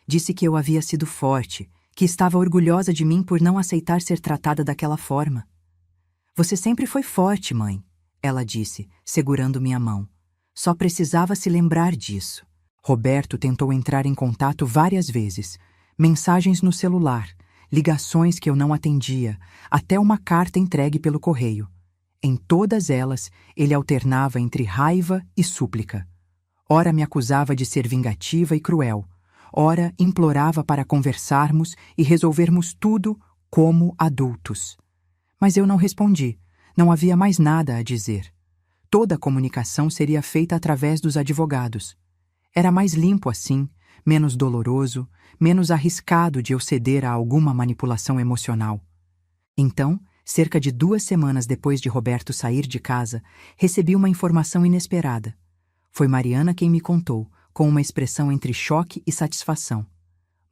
Disse que eu havia sido forte, que estava orgulhosa de mim por não aceitar ser tratada daquela forma. Você sempre foi forte, mãe, ela disse, segurando minha mão. Só precisava se lembrar disso. Roberto tentou entrar em contato várias vezes. Mensagens no celular, ligações que eu não atendia, até uma carta entregue pelo correio. Em todas elas, ele alternava entre raiva e súplica. Ora me acusava de ser vingativa e cruel. Ora implorava para conversarmos e resolvermos tudo como adultos. Mas eu não respondi. Não havia mais nada a dizer. Toda a comunicação seria feita através dos advogados. Era mais limpo assim, menos doloroso, menos arriscado de eu ceder a alguma manipulação emocional. Então, cerca de 2 semanas depois de Roberto sair de casa, recebi uma informação inesperada. Foi Mariana quem me contou, com uma expressão entre choque e satisfação.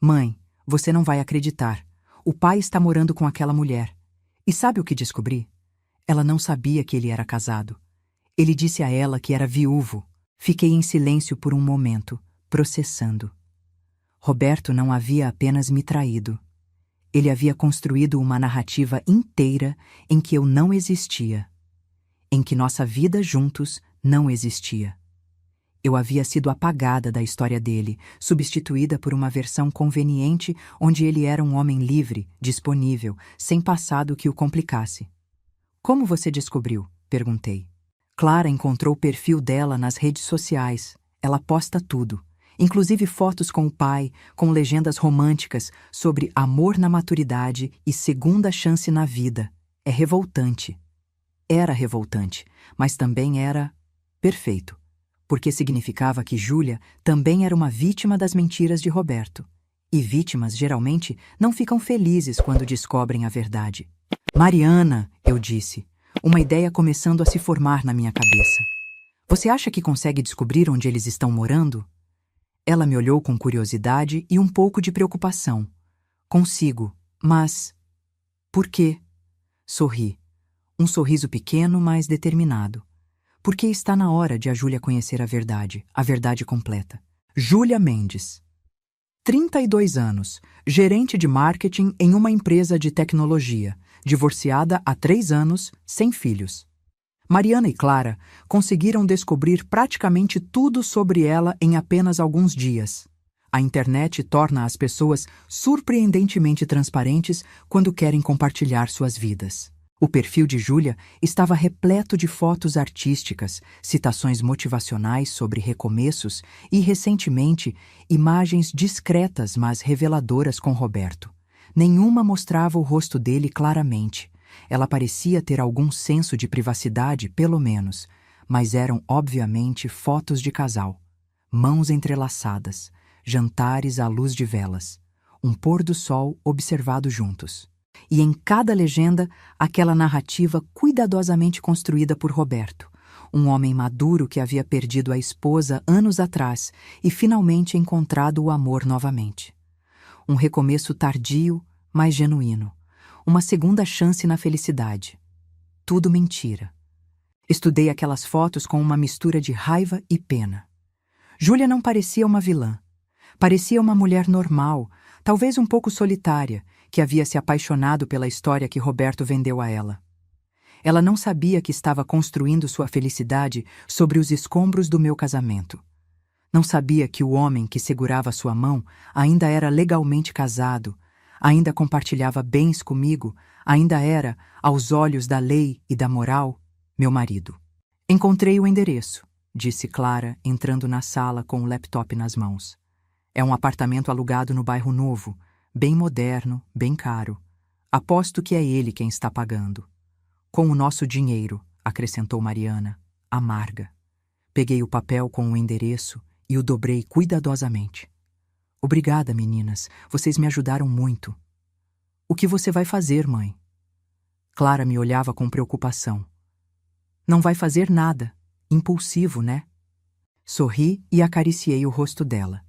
Mãe, você não vai acreditar. O pai está morando com aquela mulher. E sabe o que descobri? Ela não sabia que ele era casado. Ele disse a ela que era viúvo. Fiquei em silêncio por um momento, processando. Roberto não havia apenas me traído. Ele havia construído uma narrativa inteira em que eu não existia. Em que nossa vida juntos não existia. Eu havia sido apagada da história dele, substituída por uma versão conveniente onde ele era um homem livre, disponível, sem passado que o complicasse. Como você descobriu? Perguntei. Clara encontrou o perfil dela nas redes sociais. Ela posta tudo, inclusive fotos com o pai, com legendas românticas sobre amor na maturidade e segunda chance na vida. É revoltante. Era revoltante, mas também era perfeito, porque significava que Júlia também era uma vítima das mentiras de Roberto. E vítimas, geralmente, não ficam felizes quando descobrem a verdade. Mariana, eu disse, uma ideia começando a se formar na minha cabeça. Você acha que consegue descobrir onde eles estão morando? Ela me olhou com curiosidade e um pouco de preocupação. Consigo, mas... Por quê? Sorri. Um sorriso pequeno, mas determinado. Porque está na hora de a Júlia conhecer a verdade completa. Júlia Mendes. 32 anos, gerente de marketing em uma empresa de tecnologia, divorciada há 3 anos, sem filhos. Mariana e Clara conseguiram descobrir praticamente tudo sobre ela em apenas alguns dias. A internet torna as pessoas surpreendentemente transparentes quando querem compartilhar suas vidas. O perfil de Júlia estava repleto de fotos artísticas, citações motivacionais sobre recomeços e, recentemente, imagens discretas mas reveladoras com Roberto. Nenhuma mostrava o rosto dele claramente. Ela parecia ter algum senso de privacidade, pelo menos, mas eram, obviamente, fotos de casal. Mãos entrelaçadas, jantares à luz de velas, um pôr do sol observado juntos. E em cada legenda, aquela narrativa cuidadosamente construída por Roberto, um homem maduro que havia perdido a esposa anos atrás e finalmente encontrado o amor novamente. Um recomeço tardio, mas genuíno. Uma segunda chance na felicidade. Tudo mentira. Estudei aquelas fotos com uma mistura de raiva e pena. Júlia não parecia uma vilã. Parecia uma mulher normal, talvez um pouco solitária, que havia se apaixonado pela história que Roberto vendeu a ela. Ela não sabia que estava construindo sua felicidade sobre os escombros do meu casamento. Não sabia que o homem que segurava sua mão ainda era legalmente casado, ainda compartilhava bens comigo, ainda era, aos olhos da lei e da moral, meu marido. Encontrei o endereço, disse Clara, entrando na sala com o laptop nas mãos. É um apartamento alugado no bairro Novo, bem moderno, bem caro. Aposto que é ele quem está pagando. Com o nosso dinheiro, acrescentou Mariana, amarga. Peguei o papel com o endereço e o dobrei cuidadosamente. Obrigada, meninas. Vocês me ajudaram muito. O que você vai fazer, mãe? Clara me olhava com preocupação. Não vai fazer nada. Impulsivo, né? Sorri e acariciei o rosto dela.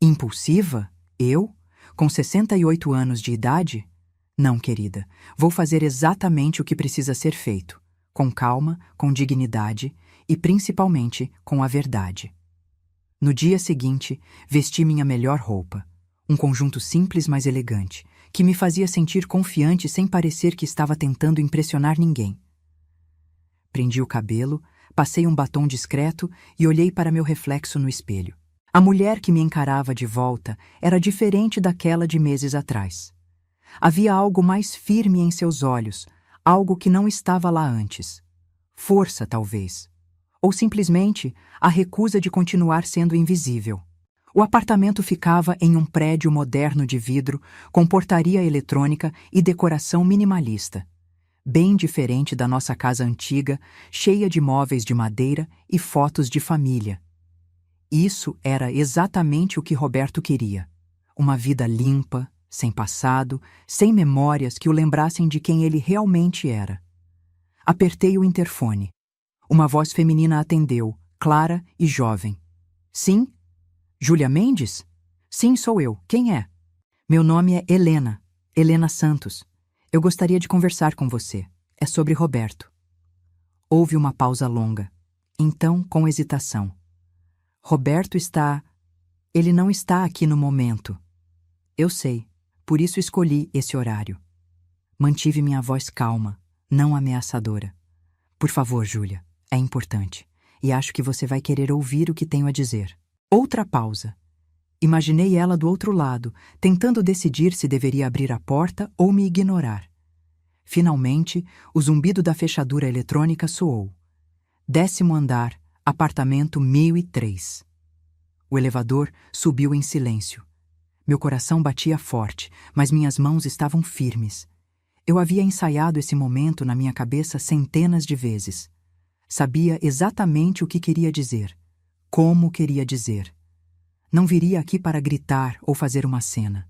Impulsiva? Eu? Com 68 anos de idade? Não, querida. Vou fazer exatamente o que precisa ser feito. Com calma, com dignidade e, principalmente, com a verdade. No dia seguinte, vesti minha melhor roupa. Um conjunto simples, mas elegante, que me fazia sentir confiante sem parecer que estava tentando impressionar ninguém. Prendi o cabelo, passei um batom discreto e olhei para meu reflexo no espelho. A mulher que me encarava de volta era diferente daquela de meses atrás. Havia algo mais firme em seus olhos, algo que não estava lá antes. Força, talvez. Ou simplesmente a recusa de continuar sendo invisível. O apartamento ficava em um prédio moderno de vidro, com portaria eletrônica e decoração minimalista. Bem diferente da nossa casa antiga, cheia de móveis de madeira e fotos de família. Isso era exatamente o que Roberto queria. Uma vida limpa, sem passado, sem memórias que o lembrassem de quem ele realmente era. Apertei o interfone. Uma voz feminina atendeu, clara e jovem. Sim? Júlia Mendes? Sim, sou eu. Quem é? Meu nome é Helena. Helena Santos. Eu gostaria de conversar com você. É sobre Roberto. Houve uma pausa longa. Então, com hesitação. Roberto está... Ele não está aqui no momento. Eu sei. Por isso escolhi esse horário. Mantive minha voz calma, não ameaçadora. Por favor, Júlia. É importante. E acho que você vai querer ouvir o que tenho a dizer. Outra pausa. Imaginei ela do outro lado, tentando decidir se deveria abrir a porta ou me ignorar. Finalmente, o zumbido da fechadura eletrônica soou. 10º andar, apartamento 1003. O elevador subiu em silêncio. Meu coração batia forte, mas minhas mãos estavam firmes. Eu havia ensaiado esse momento na minha cabeça centenas de vezes. Sabia exatamente o que queria dizer, como queria dizer. Não viria aqui para gritar ou fazer uma cena.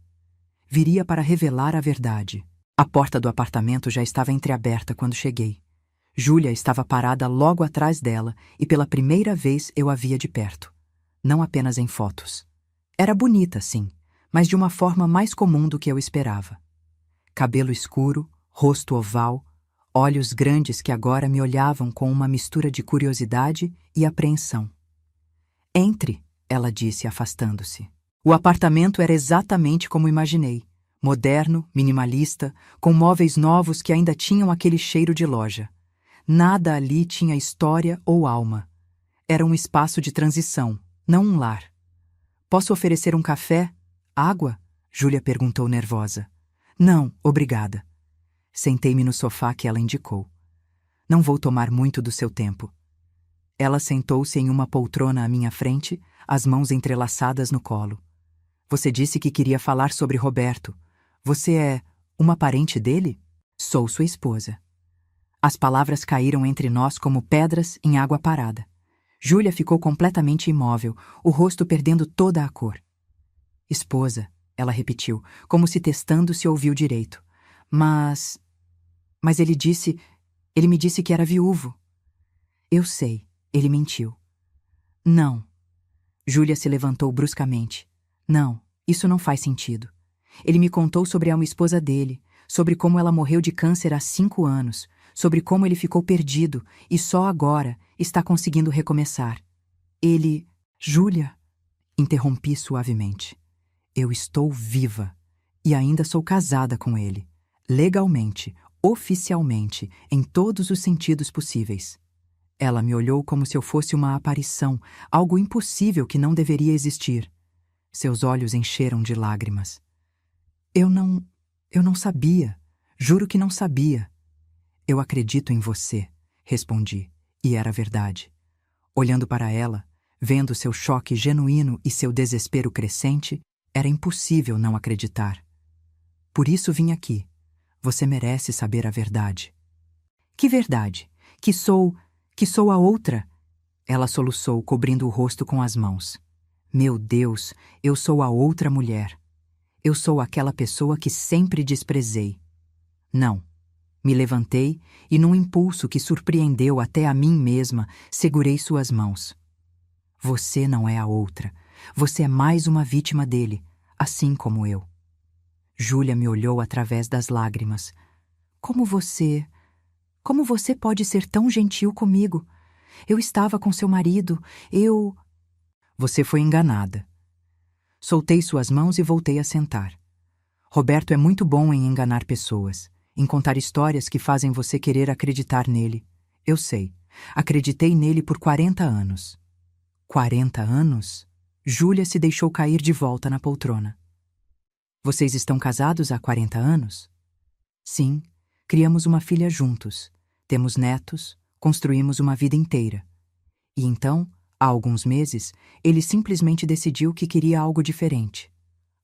Viria para revelar a verdade. A porta do apartamento já estava entreaberta quando cheguei. Júlia estava parada logo atrás dela e pela primeira vez eu a via de perto. Não apenas em fotos. Era bonita, sim, mas de uma forma mais comum do que eu esperava. Cabelo escuro, rosto oval, olhos grandes que agora me olhavam com uma mistura de curiosidade e apreensão. Entre, ela disse, afastando-se. O apartamento era exatamente como imaginei. Moderno, minimalista, com móveis novos que ainda tinham aquele cheiro de loja. Nada ali tinha história ou alma. Era um espaço de transição, não um lar. Posso oferecer um café? Água? Júlia perguntou nervosa. Não, obrigada. Sentei-me no sofá que ela indicou. Não vou tomar muito do seu tempo. Ela sentou-se em uma poltrona à minha frente, as mãos entrelaçadas no colo. Você disse que queria falar sobre Roberto. Você é uma parente dele? Sou sua esposa. As palavras caíram entre nós como pedras em água parada. Júlia ficou completamente imóvel, o rosto perdendo toda a cor. Esposa, ela repetiu, como se testando se ouviu direito. Mas ele me disse que era viúvo. Eu sei, ele mentiu. Não. Júlia se levantou bruscamente. Não, isso não faz sentido. Ele me contou sobre a esposa dele, sobre como ela morreu de câncer há 5 anos, sobre como ele ficou perdido e só agora está conseguindo recomeçar. Ele... Júlia, interrompi suavemente. Eu estou viva e ainda sou casada com ele, legalmente, oficialmente, em todos os sentidos possíveis. Ela me olhou como se eu fosse uma aparição, algo impossível que não deveria existir. Seus olhos encheram de lágrimas. Eu não sabia. Juro que não sabia. Eu acredito em você, respondi, e era verdade. Olhando para ela, vendo seu choque genuíno e seu desespero crescente, era impossível não acreditar. Por isso vim aqui. Você merece saber a verdade. Que verdade? Que sou a outra? Ela soluçou, cobrindo o rosto com as mãos. Meu Deus, eu sou a outra mulher. Eu sou aquela pessoa que sempre desprezei. Não. Me levantei e, num impulso que surpreendeu até a mim mesma, segurei suas mãos. Você não é a outra. Você é mais uma vítima dele, assim como eu. Júlia me olhou através das lágrimas. Como você pode ser tão gentil comigo? Eu estava com seu marido, Você foi enganada. Soltei suas mãos e voltei a sentar. Roberto é muito bom em enganar pessoas, em contar histórias que fazem você querer acreditar nele. Eu sei. Acreditei nele por 40 anos. 40 anos? Júlia se deixou cair de volta na poltrona. Vocês estão casados há 40 anos? Sim. Criamos uma filha juntos. Temos netos, construímos uma vida inteira. E então, há alguns meses, ele simplesmente decidiu que queria algo diferente.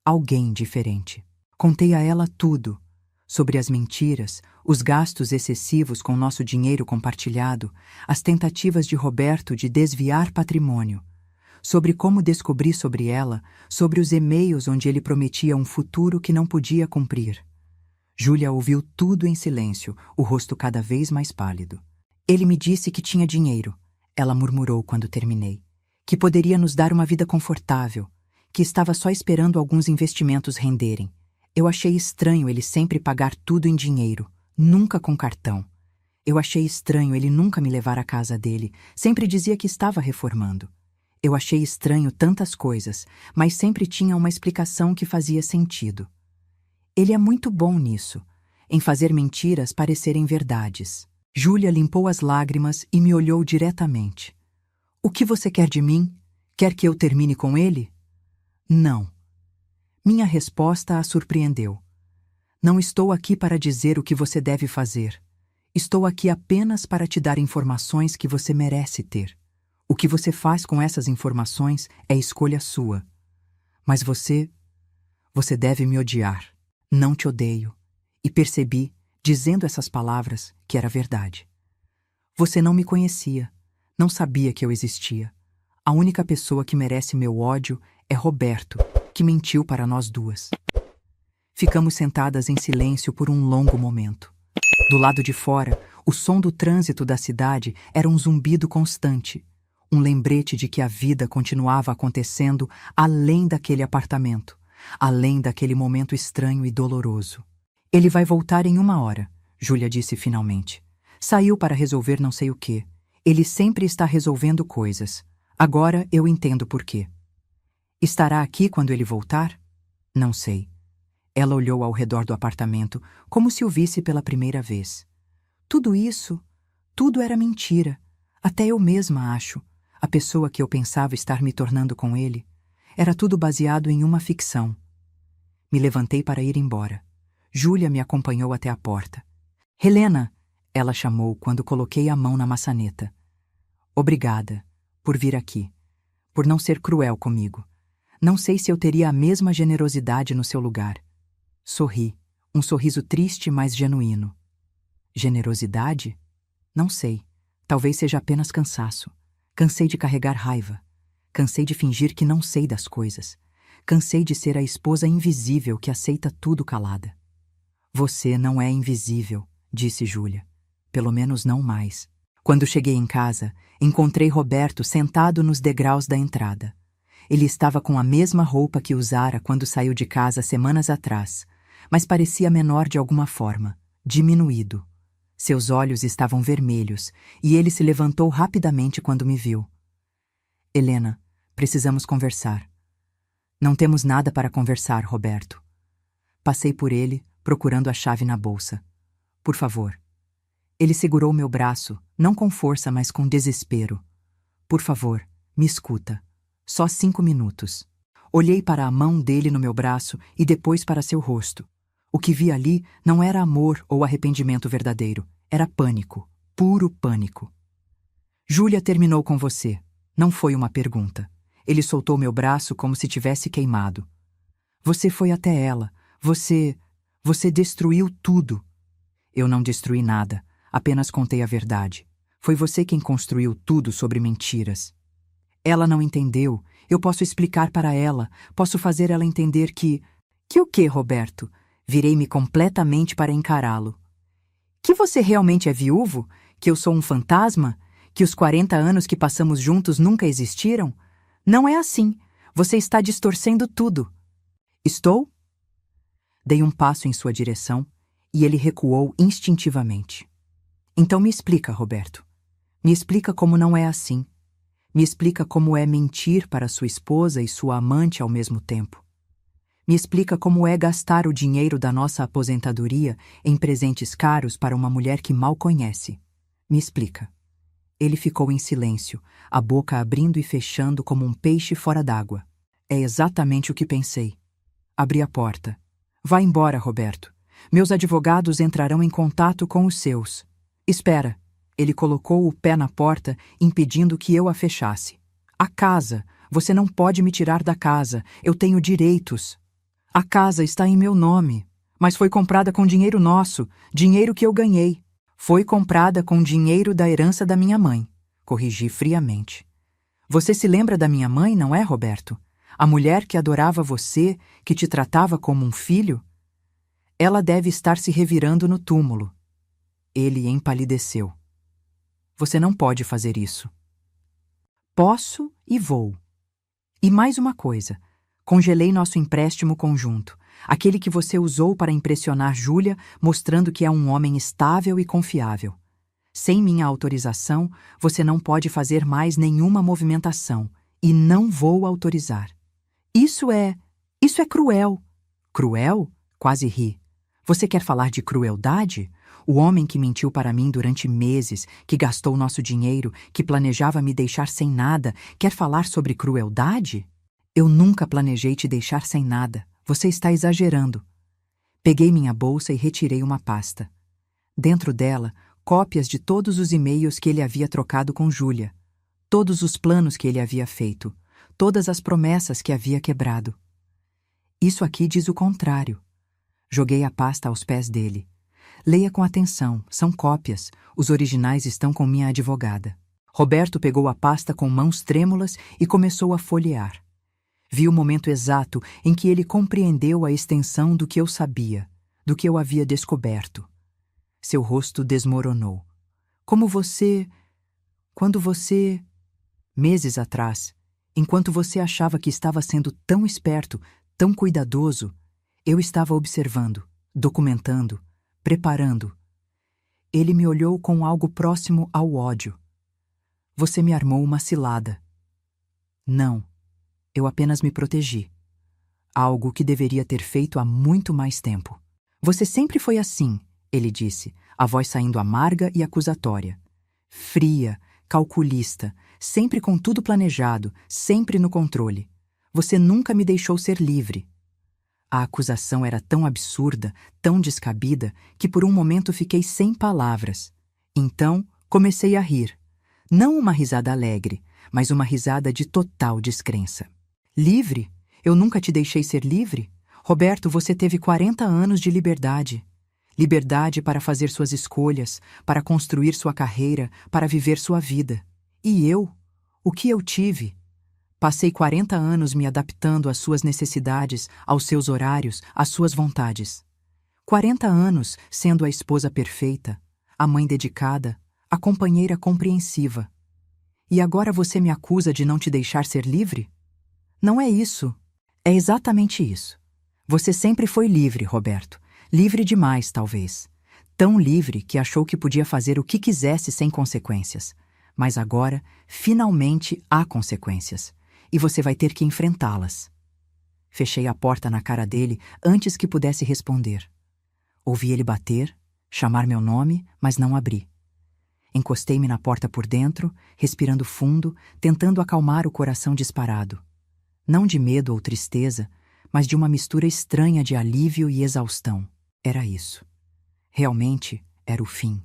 Alguém diferente. Contei a ela tudo. Sobre as mentiras, os gastos excessivos com nosso dinheiro compartilhado, as tentativas de Roberto de desviar patrimônio. Sobre como descobri sobre ela, sobre os e-mails onde ele prometia um futuro que não podia cumprir. Júlia ouviu tudo em silêncio, o rosto cada vez mais pálido. Ele me disse que tinha dinheiro, ela murmurou quando terminei, que poderia nos dar uma vida confortável, que estava só esperando alguns investimentos renderem. Eu achei estranho ele sempre pagar tudo em dinheiro, nunca com cartão. Eu achei estranho ele nunca me levar à casa dele, sempre dizia que estava reformando. Eu achei estranho tantas coisas, mas sempre tinha uma explicação que fazia sentido. Ele é muito bom nisso, em fazer mentiras parecerem verdades. Júlia limpou as lágrimas e me olhou diretamente. O que você quer de mim? Quer que eu termine com ele? Não. Minha resposta a surpreendeu. Não estou aqui para dizer o que você deve fazer. Estou aqui apenas para te dar informações que você merece ter. O que você faz com essas informações é escolha sua. Mas você deve me odiar. Não te odeio. E percebi, dizendo essas palavras, que era verdade. Você não me conhecia, não sabia que eu existia. A única pessoa que merece meu ódio é Roberto, que mentiu para nós duas. Ficamos sentadas em silêncio por um longo momento. Do lado de fora, o som do trânsito da cidade era um zumbido constante, um lembrete de que a vida continuava acontecendo além daquele apartamento, além daquele momento estranho e doloroso. Ele vai voltar em 1 hora, Júlia disse finalmente. Saiu para resolver não sei o quê. Ele sempre está resolvendo coisas. Agora eu entendo por quê. Estará aqui quando ele voltar? Não sei. Ela olhou ao redor do apartamento, como se o visse pela primeira vez. Tudo era mentira. Até eu mesma acho. A pessoa que eu pensava estar me tornando com ele. Era tudo baseado em uma ficção. Me levantei para ir embora. Júlia me acompanhou até a porta. Helena, ela chamou quando coloquei a mão na maçaneta. Obrigada por vir aqui, por não ser cruel comigo. Não sei se eu teria a mesma generosidade no seu lugar. Sorri, um sorriso triste, mas genuíno. Generosidade? Não sei. Talvez seja apenas cansaço. Cansei de carregar raiva. Cansei de fingir que não sei das coisas. Cansei de ser a esposa invisível que aceita tudo calada. Você não é invisível, disse Júlia. Pelo menos não mais. Quando cheguei em casa, encontrei Roberto sentado nos degraus da entrada. Ele estava com a mesma roupa que usara quando saiu de casa semanas atrás, mas parecia menor de alguma forma, diminuído. Seus olhos estavam vermelhos e ele se levantou rapidamente quando me viu. Helena, precisamos conversar. Não temos nada para conversar, Roberto. Passei por ele, procurando a chave na bolsa. Por favor. Ele segurou meu braço, não com força, mas com desespero. Por favor, me escuta. Só 5 minutos. Olhei para a mão dele no meu braço e depois para seu rosto. O que vi ali não era amor ou arrependimento verdadeiro. Era pânico. Puro pânico. Júlia terminou com você. Não foi uma pergunta. Ele soltou meu braço como se tivesse queimado. Você foi até ela. Você destruiu tudo. Eu não destruí nada. Apenas contei a verdade. Foi você quem construiu tudo sobre mentiras. Ela não entendeu. Eu posso explicar para ela. Posso fazer ela entender que... Que o quê, Roberto? Virei-me completamente para encará-lo. Que você realmente é viúvo? Que eu sou um fantasma? Que os 40 anos que passamos juntos nunca existiram? Não é assim. Você está distorcendo tudo. Estou? Dei um passo em sua direção e ele recuou instintivamente. Então me explica, Roberto. Me explica como não é assim. Me explica como é mentir para sua esposa e sua amante ao mesmo tempo. Me explica como é gastar o dinheiro da nossa aposentadoria em presentes caros para uma mulher que mal conhece. Me explica. Ele ficou em silêncio, a boca abrindo e fechando como um peixe fora d'água. É exatamente o que pensei. Abri a porta. Vá embora, Roberto. Meus advogados entrarão em contato com os seus. Espera. Ele colocou o pé na porta, impedindo que eu a fechasse. A casa. Você não pode me tirar da casa. Eu tenho direitos. A casa está em meu nome, mas foi comprada com dinheiro nosso, dinheiro que eu ganhei. Foi comprada com dinheiro da herança da minha mãe. Corrigi friamente. Você se lembra da minha mãe, não é, Roberto? A mulher que adorava você, que te tratava como um filho? Ela deve estar se revirando no túmulo. Ele empalideceu. Você não pode fazer isso. Posso e vou. E mais uma coisa. Congelei nosso empréstimo conjunto, aquele que você usou para impressionar Júlia, mostrando que é um homem estável e confiável. Sem minha autorização, você não pode fazer mais nenhuma movimentação, e não vou autorizar. Isso é cruel. Cruel? Quase ri. Você quer falar de crueldade? O homem que mentiu para mim durante meses, que gastou nosso dinheiro, que planejava me deixar sem nada, quer falar sobre crueldade? Eu nunca planejei te deixar sem nada. Você está exagerando. Peguei minha bolsa e retirei uma pasta. Dentro dela, cópias de todos os e-mails que ele havia trocado com Júlia, todos os planos que ele havia feito, todas as promessas que havia quebrado. Isso aqui diz o contrário. Joguei a pasta aos pés dele. Leia com atenção, são cópias, os originais estão com minha advogada. Roberto pegou a pasta com mãos trêmulas e começou a folhear. Vi o momento exato em que ele compreendeu a extensão do que eu sabia, do que eu havia descoberto. Seu rosto desmoronou. Como você... Quando você... Meses atrás, enquanto você achava que estava sendo tão esperto, tão cuidadoso, eu estava observando, documentando, preparando. Ele me olhou com algo próximo ao ódio. Você me armou uma cilada. Não, eu apenas me protegi. Algo que deveria ter feito há muito mais tempo. Você sempre foi assim, ele disse, a voz saindo amarga e acusatória. Fria, calculista, sempre com tudo planejado, sempre no controle. Você nunca me deixou ser livre. A acusação era tão absurda, tão descabida, que por um momento fiquei sem palavras. Então, comecei a rir. Não uma risada alegre, mas uma risada de total descrença. Livre? Eu nunca te deixei ser livre? Roberto, você teve 40 anos de liberdade. Liberdade para fazer suas escolhas, para construir sua carreira, para viver sua vida. E eu? O que eu tive? Passei 40 anos me adaptando às suas necessidades, aos seus horários, às suas vontades. 40 anos sendo a esposa perfeita, a mãe dedicada, a companheira compreensiva. E agora você me acusa de não te deixar ser livre? Não é isso. É exatamente isso. Você sempre foi livre, Roberto. Livre demais, talvez. Tão livre que achou que podia fazer o que quisesse sem consequências. Mas agora, finalmente, há consequências. E você vai ter que enfrentá-las. Fechei a porta na cara dele antes que pudesse responder. Ouvi ele bater, chamar meu nome, mas não abri. Encostei-me na porta por dentro, respirando fundo, tentando acalmar o coração disparado. Não de medo ou tristeza, mas de uma mistura estranha de alívio e exaustão. Era isso. Realmente era o fim.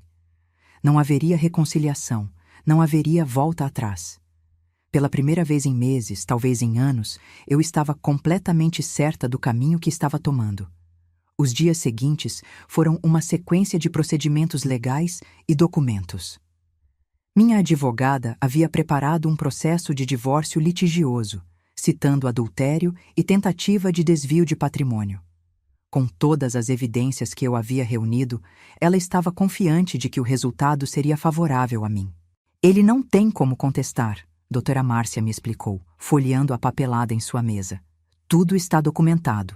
Não haveria reconciliação, não haveria volta atrás. Pela primeira vez em meses, talvez em anos, eu estava completamente certa do caminho que estava tomando. Os dias seguintes foram uma sequência de procedimentos legais e documentos. Minha advogada havia preparado um processo de divórcio litigioso, citando adultério e tentativa de desvio de patrimônio. Com todas as evidências que eu havia reunido, ela estava confiante de que o resultado seria favorável a mim. Ele não tem como contestar, doutora Márcia me explicou, folheando a papelada em sua mesa. Tudo está documentado.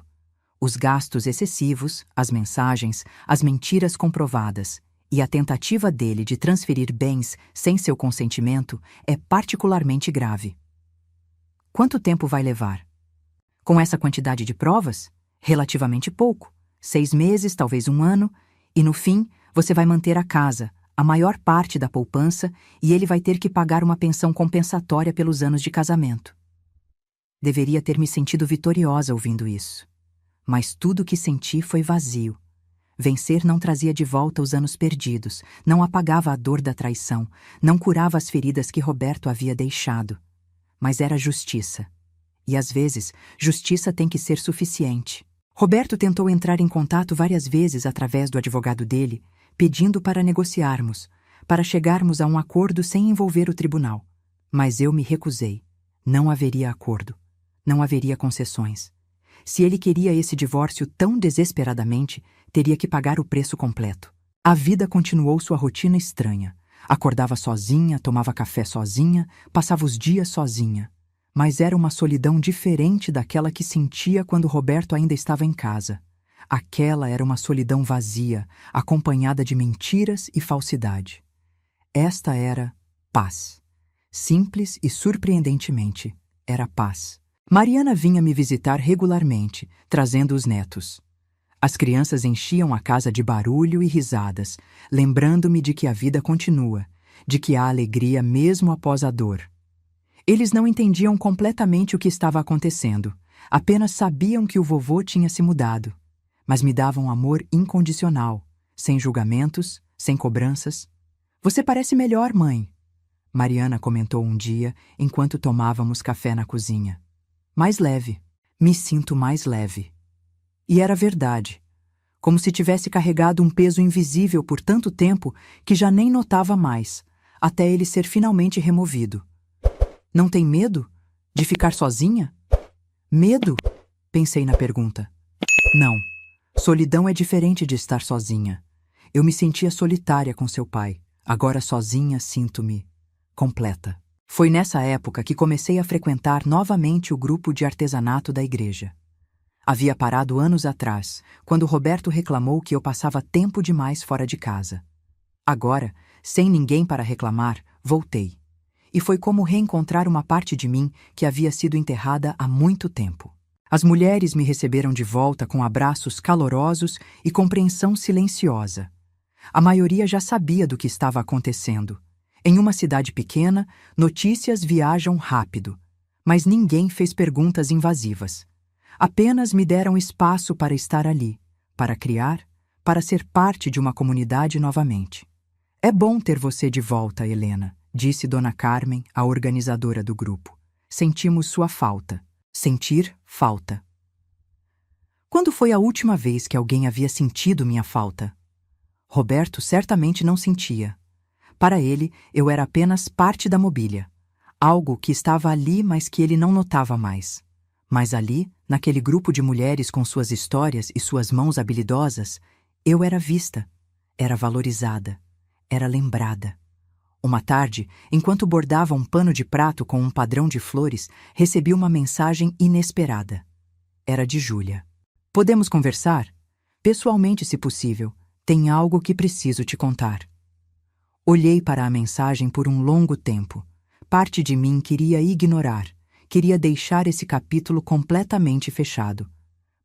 Os gastos excessivos, as mensagens, as mentiras comprovadas e a tentativa dele de transferir bens sem seu consentimento é particularmente grave. Quanto tempo vai levar? Com essa quantidade de provas? Relativamente pouco. 6 meses, talvez 1 ano, e no fim você vai manter a casa, a maior parte da poupança, e ele vai ter que pagar uma pensão compensatória pelos anos de casamento. Deveria ter me sentido vitoriosa ouvindo isso. Mas tudo o que senti foi vazio. Vencer não trazia de volta os anos perdidos, não apagava a dor da traição, não curava as feridas que Roberto havia deixado. Mas era justiça. E às vezes, justiça tem que ser suficiente. Roberto tentou entrar em contato várias vezes através do advogado dele, pedindo para negociarmos, para chegarmos a um acordo sem envolver o tribunal. Mas eu me recusei. Não haveria acordo. Não haveria concessões. Se ele queria esse divórcio tão desesperadamente, teria que pagar o preço completo. A vida continuou sua rotina estranha. Acordava sozinha, tomava café sozinha, passava os dias sozinha. Mas era uma solidão diferente daquela que sentia quando Roberto ainda estava em casa. Aquela era uma solidão vazia, acompanhada de mentiras e falsidade. Esta era paz. Simples e surpreendentemente, era paz. Mariana vinha me visitar regularmente, trazendo os netos. As crianças enchiam a casa de barulho e risadas, lembrando-me de que a vida continua, de que há alegria mesmo após a dor. Eles não entendiam completamente o que estava acontecendo, apenas sabiam que o vovô tinha se mudado, mas me davam amor incondicional, sem julgamentos, sem cobranças. Você parece melhor, mãe, Mariana comentou um dia enquanto tomávamos café na cozinha. Mais leve. Me sinto mais leve. E era verdade. Como se tivesse carregado um peso invisível por tanto tempo que já nem notava mais, até ele ser finalmente removido. Não tem medo de ficar sozinha? Medo? Pensei na pergunta. Não. Solidão é diferente de estar sozinha. Eu me sentia solitária com seu pai. Agora sozinha sinto-me completa. Foi nessa época que comecei a frequentar novamente o grupo de artesanato da igreja. Havia parado anos atrás, quando Roberto reclamou que eu passava tempo demais fora de casa. Agora, sem ninguém para reclamar, voltei. E foi como reencontrar uma parte de mim que havia sido enterrada há muito tempo. As mulheres me receberam de volta com abraços calorosos e compreensão silenciosa. A maioria já sabia do que estava acontecendo. Em uma cidade pequena, notícias viajam rápido, mas ninguém fez perguntas invasivas. Apenas me deram espaço para estar ali, para criar, para ser parte de uma comunidade novamente. É bom ter você de volta, Helena, disse Dona Carmen, a organizadora do grupo. Sentimos sua falta. Sentir falta. Quando foi a última vez que alguém havia sentido minha falta? Roberto certamente não sentia. Para ele, eu era apenas parte da mobília. Algo que estava ali, mas que ele não notava mais. Mas ali, naquele grupo de mulheres com suas histórias e suas mãos habilidosas, eu era vista, era valorizada, era lembrada. Uma tarde, enquanto bordava um pano de prato com um padrão de flores, recebi uma mensagem inesperada. Era de Júlia. Podemos conversar? Pessoalmente, se possível. Tem algo que preciso te contar. Olhei para a mensagem por um longo tempo. Parte de mim queria ignorar, queria deixar esse capítulo completamente fechado.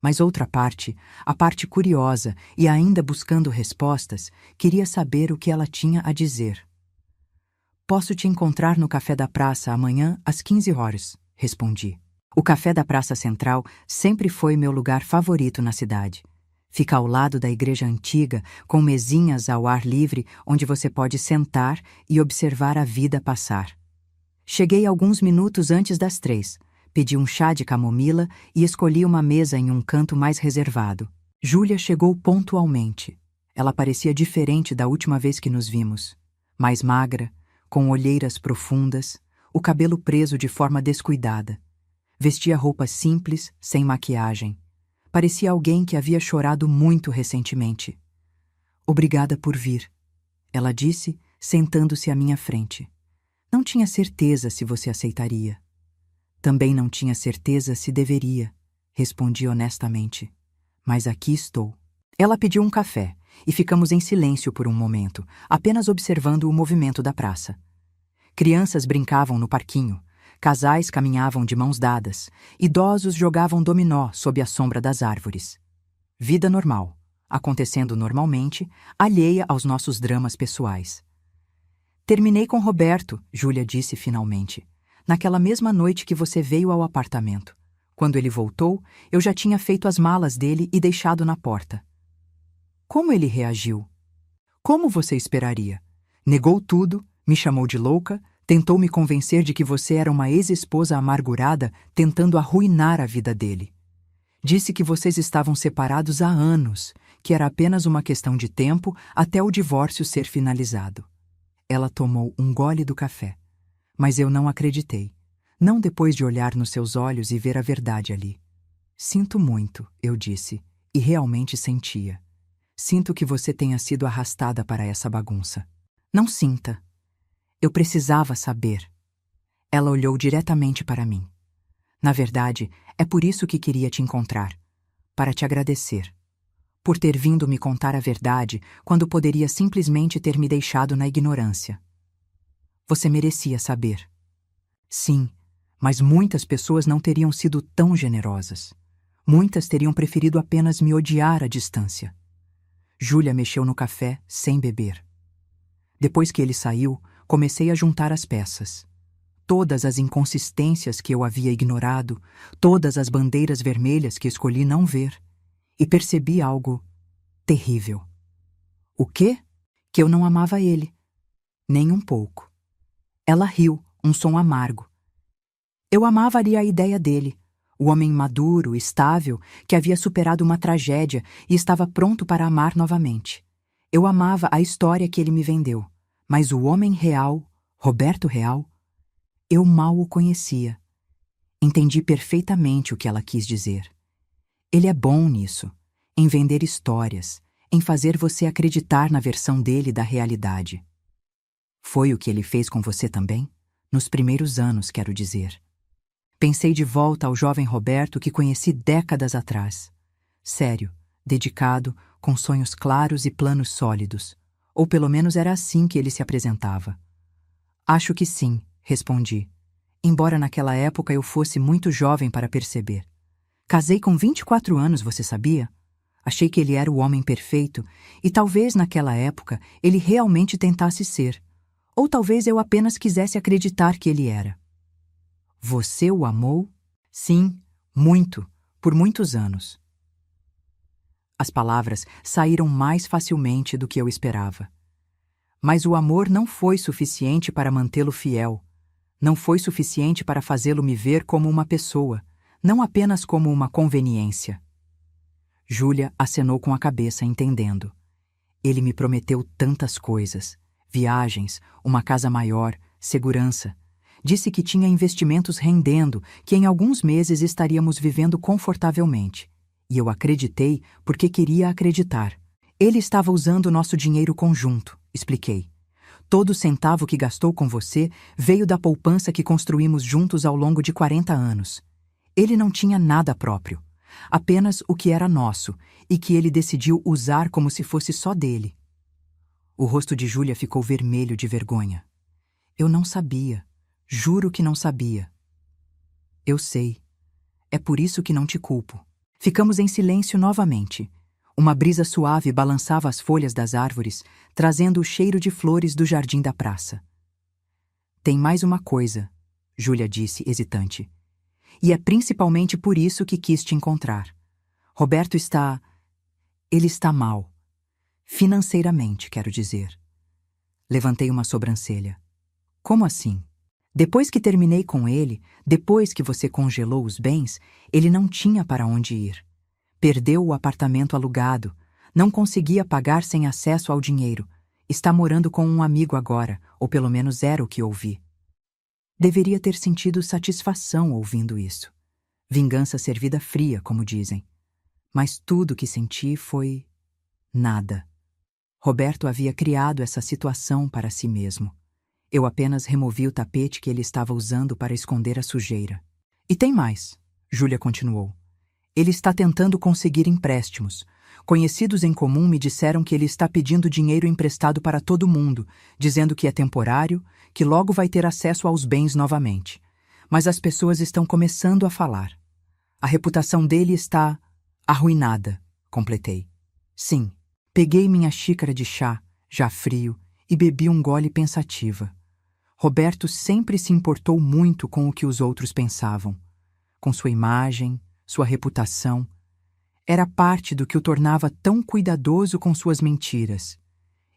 Mas outra parte, a parte curiosa e ainda buscando respostas, queria saber o que ela tinha a dizer. Posso te encontrar no Café da Praça amanhã às 15 horas, respondi. O Café da Praça Central sempre foi meu lugar favorito na cidade. Fica ao lado da igreja antiga, com mesinhas ao ar livre onde você pode sentar e observar a vida passar. Cheguei alguns minutos antes das 3, pedi um chá de camomila e escolhi uma mesa em um canto mais reservado. Júlia chegou pontualmente. Ela parecia diferente da última vez que nos vimos. Mais magra, com olheiras profundas, o cabelo preso de forma descuidada. Vestia roupas simples, sem maquiagem. Parecia alguém que havia chorado muito recentemente. Obrigada por vir, ela disse, sentando-se à minha frente. Não tinha certeza se você aceitaria. Também não tinha certeza se deveria, respondi honestamente. Mas aqui estou. Ela pediu um café e ficamos em silêncio por um momento, apenas observando o movimento da praça. Crianças brincavam no parquinho, casais caminhavam de mãos dadas, idosos jogavam dominó sob a sombra das árvores. Vida normal, acontecendo normalmente, alheia aos nossos dramas pessoais. Terminei com Roberto, Júlia disse finalmente, naquela mesma noite que você veio ao apartamento. Quando ele voltou, eu já tinha feito as malas dele e deixado na porta. Como ele reagiu? Como você esperaria? Negou tudo, me chamou de louca, tentou me convencer de que você era uma ex-esposa amargurada tentando arruinar a vida dele. Disse que vocês estavam separados há anos, que era apenas uma questão de tempo até o divórcio ser finalizado. Ela tomou um gole do café, mas eu não acreditei, não depois de olhar nos seus olhos e ver a verdade ali. Sinto muito, eu disse, e realmente sentia. Sinto que você tenha sido arrastada para essa bagunça. Não sinta. Eu precisava saber. Ela olhou diretamente para mim. Na verdade, é por isso que queria te encontrar. Para te agradecer. Por ter vindo me contar a verdade quando poderia simplesmente ter me deixado na ignorância. Você merecia saber. Sim, mas muitas pessoas não teriam sido tão generosas. Muitas teriam preferido apenas me odiar à distância. Júlia mexeu no café sem beber. Depois que ele saiu, comecei a juntar as peças. Todas as inconsistências que eu havia ignorado, todas as bandeiras vermelhas que escolhi não ver. E percebi algo terrível. O quê? Que eu não amava ele. Nem um pouco. Ela riu, um som amargo. Eu amava-lhe a ideia dele, o homem maduro, estável, que havia superado uma tragédia e estava pronto para amar novamente. Eu amava a história que ele me vendeu, mas o homem real, Roberto Real, eu mal o conhecia. Entendi perfeitamente o que ela quis dizer. Ele é bom nisso, em vender histórias, em fazer você acreditar na versão dele da realidade. Foi o que ele fez com você também? Nos primeiros anos, quero dizer. Pensei de volta ao jovem Roberto que conheci décadas atrás. Sério, dedicado, com sonhos claros e planos sólidos. Ou pelo menos era assim que ele se apresentava. Acho que sim, respondi. Embora naquela época eu fosse muito jovem para perceber. Casei com 24 anos, você sabia? Achei que ele era o homem perfeito e talvez naquela época ele realmente tentasse ser. Ou talvez eu apenas quisesse acreditar que ele era. Você o amou? Sim, muito, por muitos anos. As palavras saíram mais facilmente do que eu esperava. Mas o amor não foi suficiente para mantê-lo fiel. Não foi suficiente para fazê-lo me ver como uma pessoa, não apenas como uma conveniência. Júlia acenou com a cabeça, entendendo. Ele me prometeu tantas coisas: viagens, uma casa maior, segurança. Disse que tinha investimentos rendendo, que em alguns meses estaríamos vivendo confortavelmente. E eu acreditei porque queria acreditar. Ele estava usando nosso dinheiro conjunto, expliquei. Todo centavo que gastou com você veio da poupança que construímos juntos ao longo de 40 anos. Ele não tinha nada próprio, apenas o que era nosso e que ele decidiu usar como se fosse só dele. O rosto de Júlia ficou vermelho de vergonha. Eu não sabia. Juro que não sabia. Eu sei. É por isso que não te culpo. Ficamos em silêncio novamente. Uma brisa suave balançava as folhas das árvores, trazendo o cheiro de flores do jardim da praça. Tem mais uma coisa, Júlia disse, hesitante. E é principalmente por isso que quis te encontrar. Roberto está... Ele está mal. Financeiramente, quero dizer. Levantei uma sobrancelha. Como assim? Depois que terminei com ele, depois que você congelou os bens, ele não tinha para onde ir. Perdeu o apartamento alugado, não conseguia pagar sem acesso ao dinheiro. Está morando com um amigo agora, ou pelo menos era o que ouvi. Deveria ter sentido satisfação ouvindo isso. Vingança servida fria, como dizem. Mas tudo que senti foi... nada. Roberto havia criado essa situação para si mesmo. Eu apenas removi o tapete que ele estava usando para esconder a sujeira. E tem mais, Júlia continuou. Ele está tentando conseguir empréstimos. Conhecidos em comum me disseram que ele está pedindo dinheiro emprestado para todo mundo, dizendo que é temporário, que logo vai ter acesso aos bens novamente. Mas as pessoas estão começando a falar. A reputação dele está arruinada, completei. Sim, peguei minha xícara de chá, já frio, e bebi um gole pensativa. Roberto sempre se importou muito com o que os outros pensavam, com sua imagem, sua reputação. Era parte do que o tornava tão cuidadoso com suas mentiras.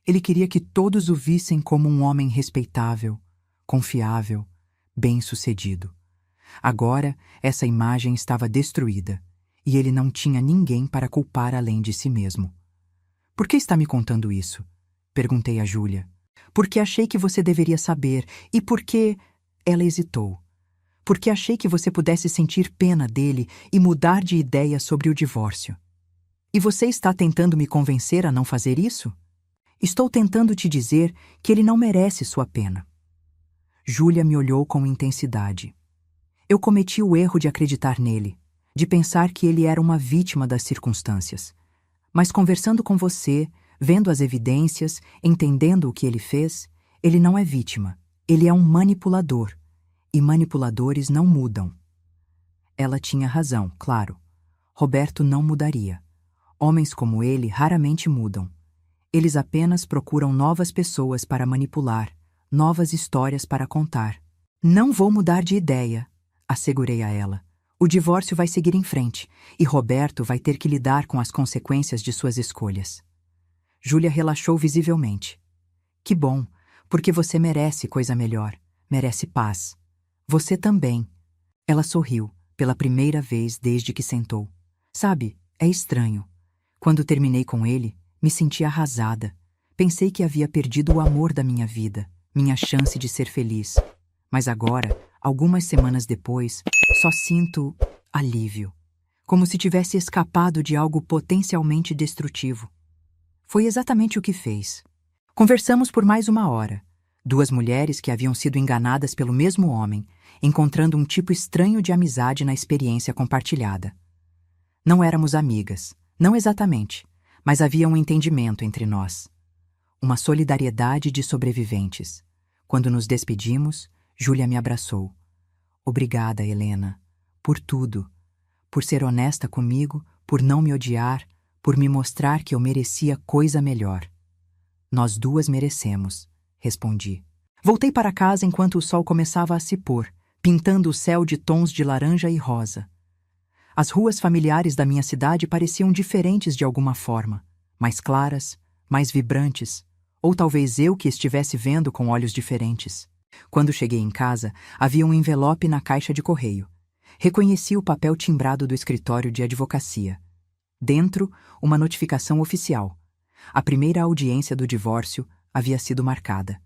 Ele queria que todos o vissem como um homem respeitável, confiável, bem-sucedido. Agora, essa imagem estava destruída, e ele não tinha ninguém para culpar além de si mesmo. Por que está me contando isso? Perguntei a Júlia. Porque achei que você deveria saber, e porque... Ela hesitou. Porque achei que você pudesse sentir pena dele e mudar de ideia sobre o divórcio. E você está tentando me convencer a não fazer isso? Estou tentando te dizer que ele não merece sua pena. Júlia me olhou com intensidade. Eu cometi o erro de acreditar nele, de pensar que ele era uma vítima das circunstâncias. Mas conversando com você, vendo as evidências, entendendo o que ele fez, ele não é vítima. Ele é um manipulador. E manipuladores não mudam. Ela tinha razão, claro. Roberto não mudaria. Homens como ele raramente mudam. Eles apenas procuram novas pessoas para manipular, novas histórias para contar. Não vou mudar de ideia, assegurei a ela. O divórcio vai seguir em frente, e Roberto vai ter que lidar com as consequências de suas escolhas. Júlia relaxou visivelmente. Que bom, Porque você merece coisa melhor, merece paz. Você também. Ela sorriu, pela primeira vez desde que sentou. Sabe, é estranho. Quando terminei com ele, me senti arrasada. Pensei que havia perdido o amor da minha vida, minha chance de ser feliz. Mas agora, algumas semanas depois, só sinto alívio. Como se tivesse escapado de algo potencialmente destrutivo. Foi exatamente o que fez. Conversamos por mais 1 hora. Duas mulheres que haviam sido enganadas pelo mesmo homem, encontrando um tipo estranho de amizade na experiência compartilhada. Não éramos amigas, não exatamente, mas havia um entendimento entre nós. Uma solidariedade de sobreviventes. Quando nos despedimos, Júlia me abraçou. Obrigada, Helena, por tudo. Por ser honesta comigo, por não me odiar, por me mostrar que eu merecia coisa melhor. Nós duas merecemos, respondi. Voltei para casa enquanto o sol começava a se pôr, pintando o céu de tons de laranja e rosa. As ruas familiares da minha cidade pareciam diferentes de alguma forma, mais claras, mais vibrantes, ou talvez eu que estivesse vendo com olhos diferentes. Quando cheguei em casa, havia um envelope na caixa de correio. Reconheci o papel timbrado do escritório de advocacia. Dentro, uma notificação oficial. A primeira audiência do divórcio havia sido marcada.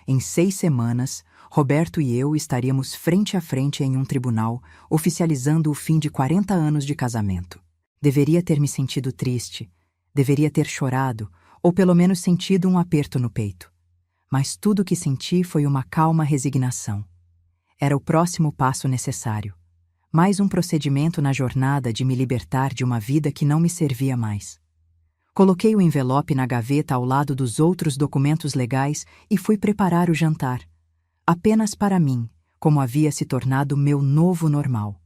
Em 6 semanas, Roberto e eu estaríamos frente a frente em um tribunal, oficializando o fim de 40 anos de casamento. Deveria ter me sentido triste, deveria ter chorado, ou pelo menos sentido um aperto no peito. Mas tudo o que senti foi uma calma resignação. Era o próximo passo necessário. Mais um procedimento na jornada de me libertar de uma vida que não me servia mais. Coloquei o envelope na gaveta ao lado dos outros documentos legais e fui preparar o jantar. Apenas para mim, como havia se tornado meu novo normal.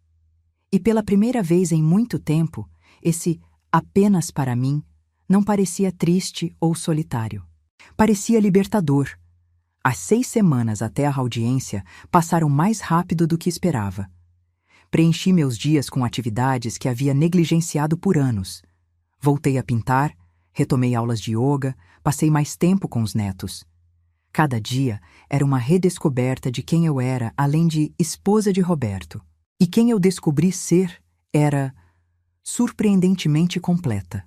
E pela primeira vez em muito tempo, esse apenas para mim não parecia triste ou solitário. Parecia libertador. As 6 semanas até a audiência passaram mais rápido do que esperava. Preenchi meus dias com atividades que havia negligenciado por anos. Voltei a pintar, retomei aulas de yoga, passei mais tempo com os netos. Cada dia era uma redescoberta de quem eu era, além de esposa de Roberto. E quem eu descobri ser era surpreendentemente completa.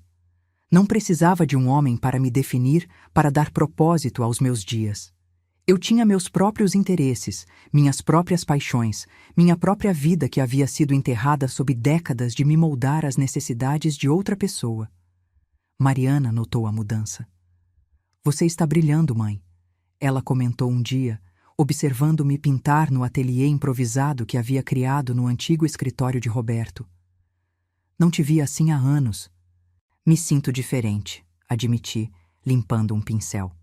Não precisava de um homem para me definir, para dar propósito aos meus dias. Eu tinha meus próprios interesses, minhas próprias paixões, minha própria vida que havia sido enterrada sob décadas de me moldar às necessidades de outra pessoa. Mariana notou a mudança. Você está brilhando, mãe, ela comentou um dia, observando-me pintar no ateliê improvisado que havia criado no antigo escritório de Roberto. Não te via assim há anos. Me sinto diferente, admiti, limpando um pincel.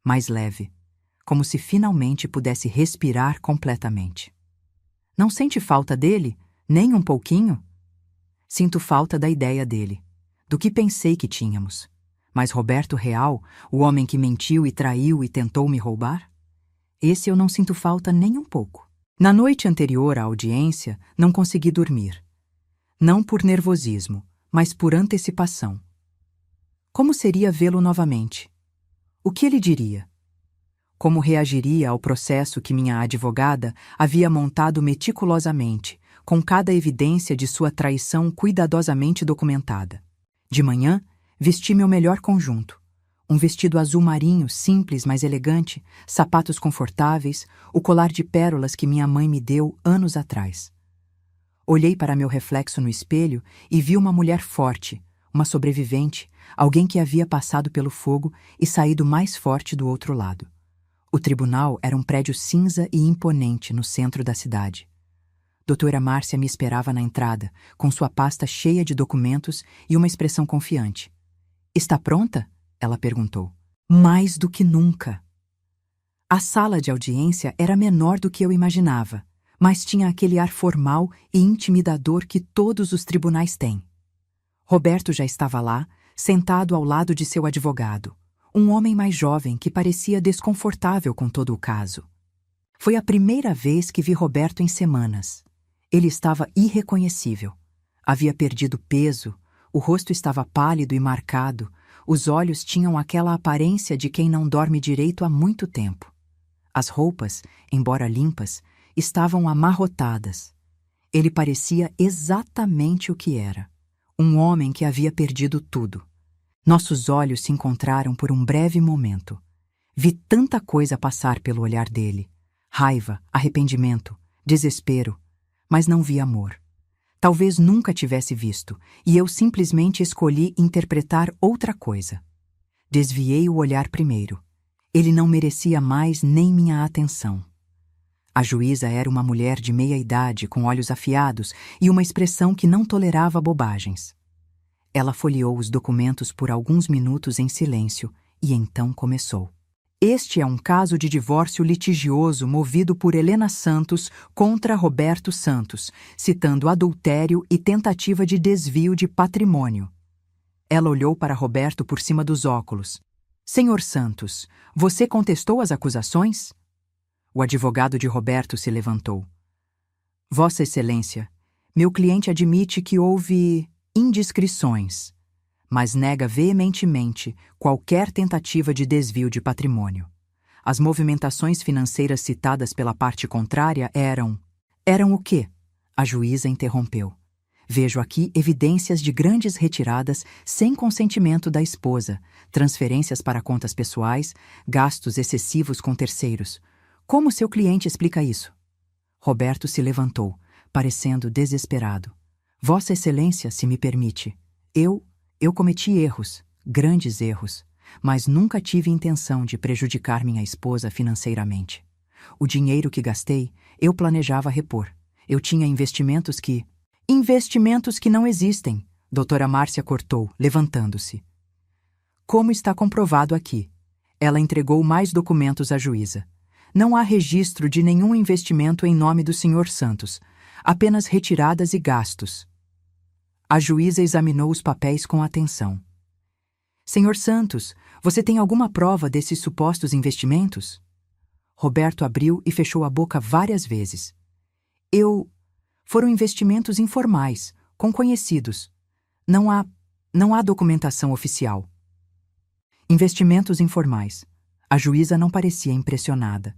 Mais leve. Como se finalmente pudesse respirar completamente. Não sente falta dele? Nem um pouquinho? Sinto falta da ideia dele, do que pensei que tínhamos. Mas Roberto real, o homem que mentiu e traiu e tentou me roubar? Esse eu não sinto falta nem um pouco. Na noite anterior à audiência, não consegui dormir. Não por nervosismo, mas por antecipação. Como seria vê-lo novamente? O que ele diria? Como reagiria ao processo que minha advogada havia montado meticulosamente, com cada evidência de sua traição cuidadosamente documentada. De manhã, vesti meu melhor conjunto. Um vestido azul marinho, simples, mas elegante, sapatos confortáveis, o colar de pérolas que minha mãe me deu anos atrás. Olhei para meu reflexo no espelho e vi uma mulher forte, uma sobrevivente, alguém que havia passado pelo fogo e saído mais forte do outro lado. O tribunal era um prédio cinza e imponente no centro da cidade. Doutora Márcia me esperava na entrada, com sua pasta cheia de documentos e uma expressão confiante. Está pronta? Ela perguntou. Mais do que nunca. A sala de audiência era menor do que eu imaginava, mas tinha aquele ar formal e intimidador que todos os tribunais têm. Roberto já estava lá, sentado ao lado de seu advogado. Um homem mais jovem que parecia desconfortável com todo o caso. Foi a primeira vez que vi Roberto em semanas. Ele estava irreconhecível. Havia perdido peso, o rosto estava pálido e marcado, Os olhos tinham aquela aparência de quem não dorme direito há muito tempo. As roupas, embora limpas, estavam amarrotadas. Ele parecia exatamente o que era: um homem que havia perdido tudo. Nossos olhos se encontraram por um breve momento. Vi tanta coisa passar pelo olhar dele: raiva, arrependimento, desespero, mas não vi amor. Talvez nunca tivesse visto, e eu simplesmente escolhi interpretar outra coisa. Desviei o olhar primeiro. Ele não merecia mais nem minha atenção. A juíza era uma mulher de meia idade, com olhos afiados e uma expressão que não tolerava bobagens. Ela folheou os documentos por alguns minutos em silêncio e então começou. Este é um caso de divórcio litigioso movido por Helena Santos contra Roberto Santos, citando adultério e tentativa de desvio de patrimônio. Ela olhou para Roberto por cima dos óculos. Senhor Santos, você contestou as acusações? O advogado de Roberto se levantou. Vossa Excelência, meu cliente admite que houve indiscrições, mas nega veementemente qualquer tentativa de desvio de patrimônio. As movimentações financeiras citadas pela parte contrária eram... Eram o quê? A juíza interrompeu. Vejo aqui evidências de grandes retiradas sem consentimento da esposa, transferências para contas pessoais, gastos excessivos com terceiros. Como seu cliente explica isso? Roberto se levantou, parecendo desesperado. Vossa Excelência, se me permite, eu cometi erros, grandes erros, mas nunca tive intenção de prejudicar minha esposa financeiramente. O dinheiro que gastei, eu planejava repor. Eu tinha investimentos que... Investimentos que não existem, doutora Márcia cortou, levantando-se. Como está comprovado aqui. Ela entregou mais documentos à juíza. Não há registro de nenhum investimento em nome do Sr. Santos, apenas retiradas e gastos. A juíza examinou os papéis com atenção. Sr. Santos, você tem alguma prova desses supostos investimentos? Roberto abriu e fechou a boca várias vezes. Foram investimentos informais, com conhecidos. Não há documentação oficial. Investimentos informais. A juíza não parecia impressionada.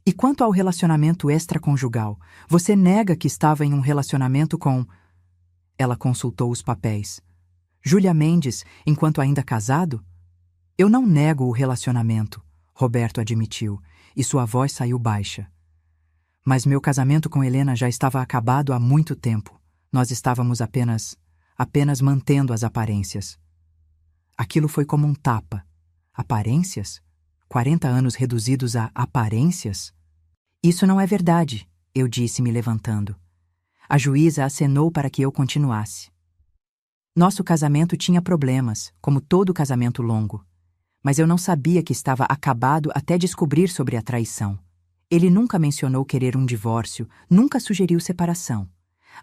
E quanto ao relacionamento extraconjugal, você nega que estava em um relacionamento com... Ela consultou os papéis. Júlia Mendes, enquanto ainda casado? Eu não nego o relacionamento, Roberto admitiu, e sua voz saiu baixa. Mas meu casamento com Helena já estava acabado há muito tempo. Nós estávamos apenas mantendo as aparências. Aquilo foi como um tapa. Aparências? 40 anos reduzidos a aparências? Isso não é verdade, eu disse, me levantando. A juíza acenou para que eu continuasse. Nosso casamento tinha problemas, como todo casamento longo. Mas eu não sabia que estava acabado até descobrir sobre a traição. Ele nunca mencionou querer um divórcio, nunca sugeriu separação.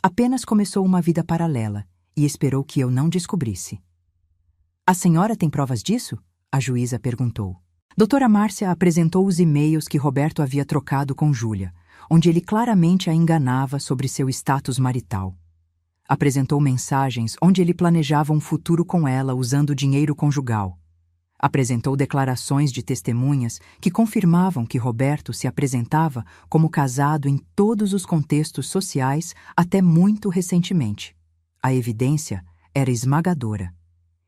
Apenas começou uma vida paralela e esperou que eu não descobrisse. A senhora tem provas disso? A juíza perguntou. Doutora Márcia apresentou os e-mails que Roberto havia trocado com Júlia, onde ele claramente a enganava sobre seu status marital. Apresentou mensagens onde ele planejava um futuro com ela usando dinheiro conjugal. Apresentou declarações de testemunhas que confirmavam que Roberto se apresentava como casado em todos os contextos sociais até muito recentemente. A evidência era esmagadora.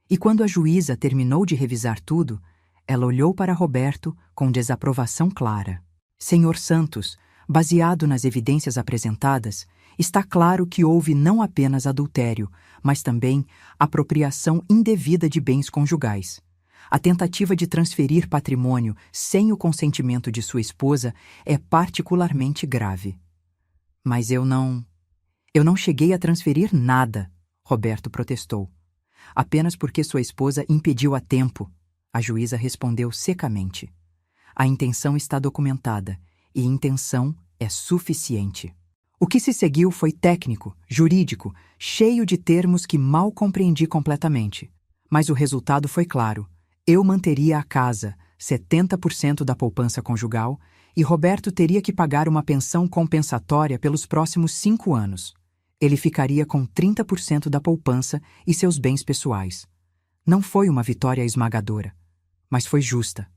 E quando a juíza terminou de revisar tudo, ela olhou para Roberto com desaprovação clara. Senhor Santos, baseado nas evidências apresentadas, está claro que houve não apenas adultério, mas também apropriação indevida de bens conjugais. A tentativa de transferir patrimônio sem o consentimento de sua esposa é particularmente grave. Mas eu não cheguei a transferir nada, Roberto protestou. Apenas porque sua esposa impediu a tempo, a juíza respondeu secamente. A intenção está documentada, e intenção é suficiente. O que se seguiu foi técnico, jurídico, cheio de termos que mal compreendi completamente. Mas o resultado foi claro. Eu manteria a casa, 70% da poupança conjugal, e Roberto teria que pagar uma pensão compensatória pelos próximos 5 anos. Ele ficaria com 30% da poupança e seus bens pessoais. Não foi uma vitória esmagadora, mas foi justa.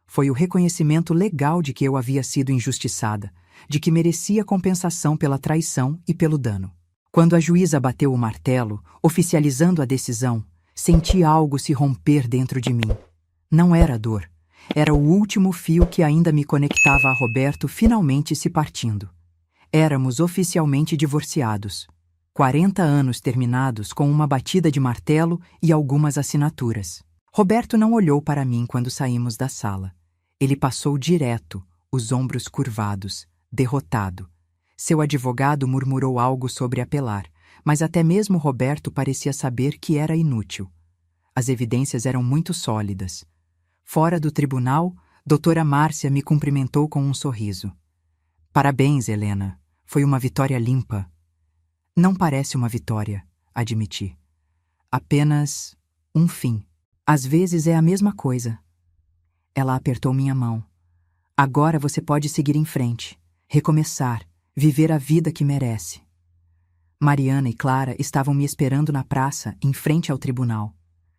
Foi o reconhecimento legal de que eu havia sido injustiçada, de que merecia compensação pela traição e pelo dano. Quando a juíza bateu o martelo, oficializando a decisão, senti algo se romper dentro de mim. Não era dor. Era o último fio que ainda me conectava a Roberto finalmente se partindo. Éramos oficialmente divorciados. 40 anos terminados com uma batida de martelo e algumas assinaturas. Roberto não olhou para mim quando saímos da sala. Ele passou direto, os ombros curvados, derrotado. Seu advogado murmurou algo sobre apelar, mas até mesmo Roberto parecia saber que era inútil. As evidências eram muito sólidas. Fora do tribunal, doutora Márcia me cumprimentou com um sorriso. Parabéns, Helena. Foi uma vitória limpa. Não parece uma vitória, admiti. Apenas um fim. Às vezes é a mesma coisa. Ela apertou minha mão. Agora você pode seguir em frente, recomeçar, viver a vida que merece. Mariana e Clara estavam me esperando na praça, em frente ao tribunal.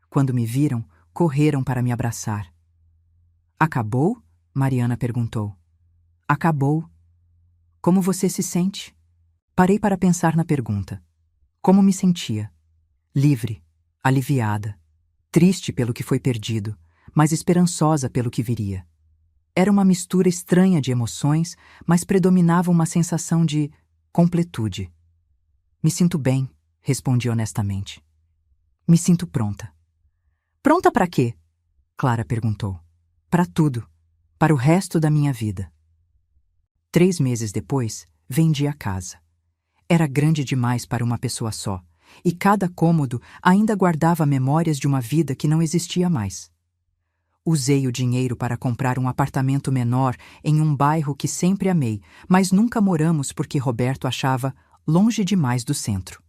Quando me viram, correram para me abraçar. Acabou? Mariana perguntou. Acabou. Como você se sente? Parei para pensar na pergunta. Como me sentia? Livre, aliviada, triste pelo que foi perdido, mas esperançosa pelo que viria. Era uma mistura estranha de emoções, mas predominava uma sensação de completude. Me sinto bem, respondi honestamente. Me sinto pronta. Pronta para quê? Clara perguntou. Para tudo. Para o resto da minha vida. 3 meses depois, vendi a casa. Era grande demais para uma pessoa só, e cada cômodo ainda guardava memórias de uma vida que não existia mais. Usei o dinheiro para comprar um apartamento menor em um bairro que sempre amei, mas nunca moramos porque Roberto achava longe demais do centro.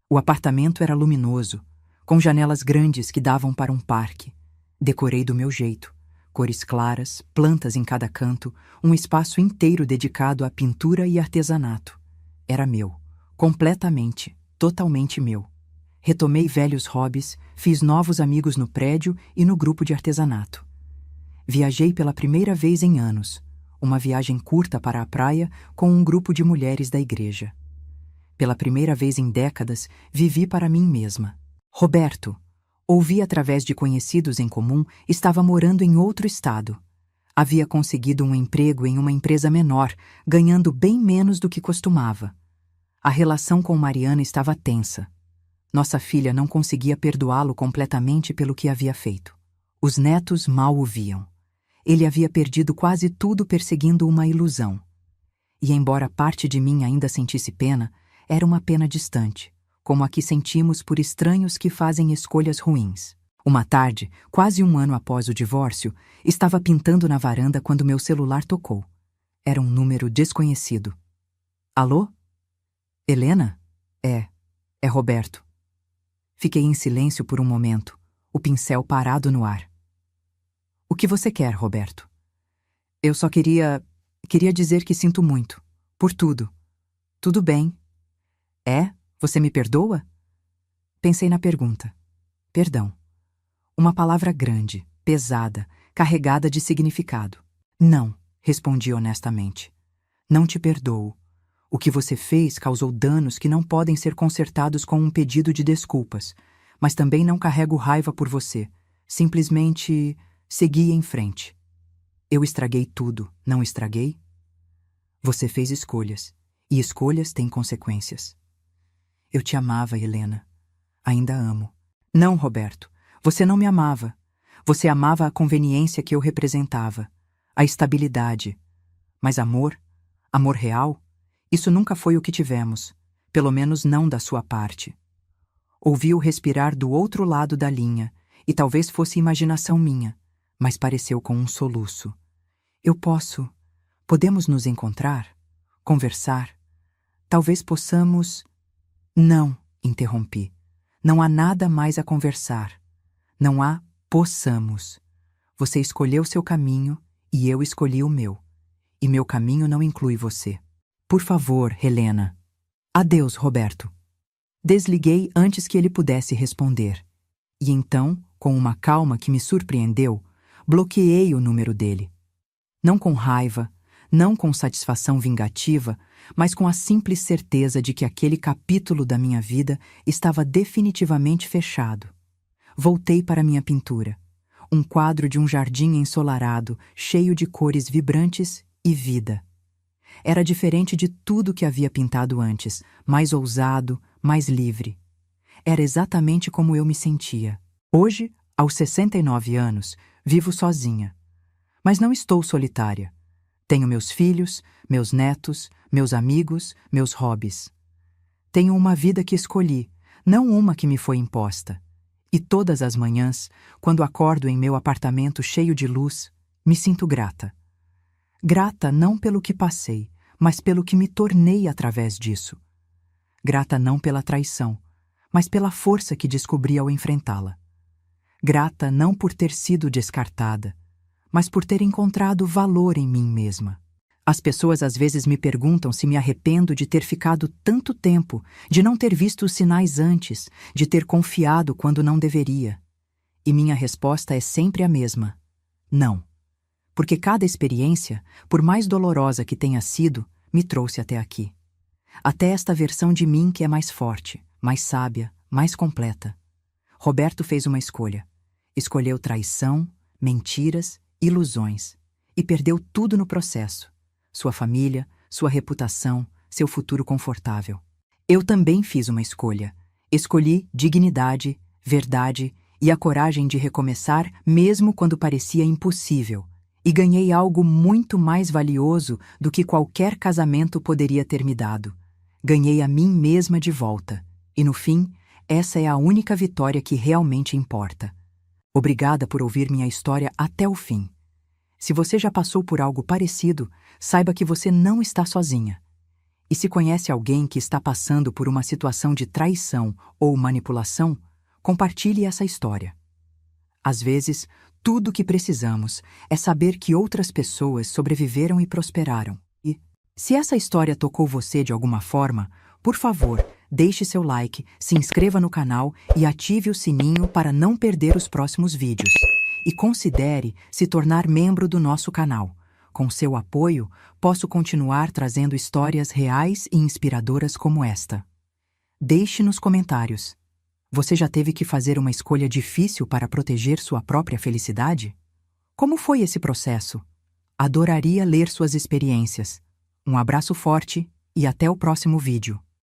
O apartamento era luminoso, com janelas grandes que davam para um parque. Decorei do meu jeito. Cores claras, plantas em cada canto, um espaço inteiro dedicado à pintura e artesanato. Era meu, completamente, totalmente meu. Retomei velhos hobbies, fiz novos amigos no prédio e no grupo de artesanato. Viajei pela primeira vez em anos, uma viagem curta para a praia com um grupo de mulheres da igreja. Pela primeira vez em décadas, vivi para mim mesma. Roberto, ouvi através de conhecidos em comum, estava morando em outro estado. Havia conseguido um emprego em uma empresa menor, ganhando bem menos do que costumava. A relação com Mariana estava tensa. Nossa filha não conseguia perdoá-lo completamente pelo que havia feito. Os netos mal o viam. Ele havia perdido quase tudo perseguindo uma ilusão. E embora parte de mim ainda sentisse pena, era uma pena distante, como a que sentimos por estranhos que fazem escolhas ruins. Uma tarde, quase um ano após o divórcio, estava pintando na varanda quando meu celular tocou. Era um número desconhecido. Alô? Helena? É Roberto. Fiquei em silêncio por um momento, o pincel parado no ar. O que você quer, Roberto? Eu só queria dizer que sinto muito. Por tudo. Tudo bem. Você me perdoa? Pensei na pergunta. Perdão. Uma palavra grande, pesada, carregada de significado. Não, respondi honestamente. Não te perdoo. O que você fez causou danos que não podem ser consertados com um pedido de desculpas, mas também não carrego raiva por você. Simplesmente segui em frente. Eu estraguei tudo, não estraguei? Você fez escolhas, e escolhas têm consequências. Eu te amava, Helena. Ainda amo. Não, Roberto, você não me amava. Você amava a conveniência que eu representava, a estabilidade. Mas amor real, isso nunca foi o que tivemos, pelo menos não da sua parte. Ouvi-o respirar do outro lado da linha, e talvez fosse imaginação minha, mas pareceu com um soluço. Podemos nos encontrar? Conversar? Talvez possamos... Não, interrompi. Não há nada mais a conversar. Não há possamos. Você escolheu seu caminho e eu escolhi o meu. E meu caminho não inclui você. Por favor, Helena. Adeus, Roberto. Desliguei antes que ele pudesse responder. E então, com uma calma que me surpreendeu, bloqueei o número dele. Não com raiva, não com satisfação vingativa, mas com a simples certeza de que aquele capítulo da minha vida estava definitivamente fechado. Voltei para minha pintura. Um quadro de um jardim ensolarado, cheio de cores vibrantes e vida. Era diferente de tudo que havia pintado antes, mais ousado, mais livre. Era exatamente como eu me sentia. Hoje, aos 69 anos, vivo sozinha. Mas não estou solitária. Tenho meus filhos, meus netos, meus amigos, meus hobbies. Tenho uma vida que escolhi, não uma que me foi imposta. E todas as manhãs, quando acordo em meu apartamento cheio de luz, me sinto grata. Grata não pelo que passei, mas pelo que me tornei através disso. Grata não pela traição, mas pela força que descobri ao enfrentá-la. Grata não por ter sido descartada, mas por ter encontrado valor em mim mesma. As pessoas às vezes me perguntam se me arrependo de ter ficado tanto tempo, de não ter visto os sinais antes, de ter confiado quando não deveria. E minha resposta é sempre a mesma: não. Porque cada experiência, por mais dolorosa que tenha sido, me trouxe até aqui. Até esta versão de mim que é mais forte, mais sábia, mais completa. Roberto fez uma escolha. Escolheu traição, mentiras, ilusões. E perdeu tudo no processo. Sua família, sua reputação, seu futuro confortável. Eu também fiz uma escolha. Escolhi dignidade, verdade e a coragem de recomeçar mesmo quando parecia impossível. E ganhei algo muito mais valioso do que qualquer casamento poderia ter me dado. Ganhei a mim mesma de volta. E no fim, essa é a única vitória que realmente importa. Obrigada por ouvir minha história até o fim. Se você já passou por algo parecido, saiba que você não está sozinha. E se conhece alguém que está passando por uma situação de traição ou manipulação, compartilhe essa história. Às vezes, tudo o que precisamos é saber que outras pessoas sobreviveram e prosperaram. E, se essa história tocou você de alguma forma, por favor, deixe seu like, se inscreva no canal e ative o sininho para não perder os próximos vídeos. E considere se tornar membro do nosso canal. Com seu apoio, posso continuar trazendo histórias reais e inspiradoras como esta. Deixe nos comentários. Você já teve que fazer uma escolha difícil para proteger sua própria felicidade? Como foi esse processo? Adoraria ler suas experiências. Um abraço forte e até o próximo vídeo.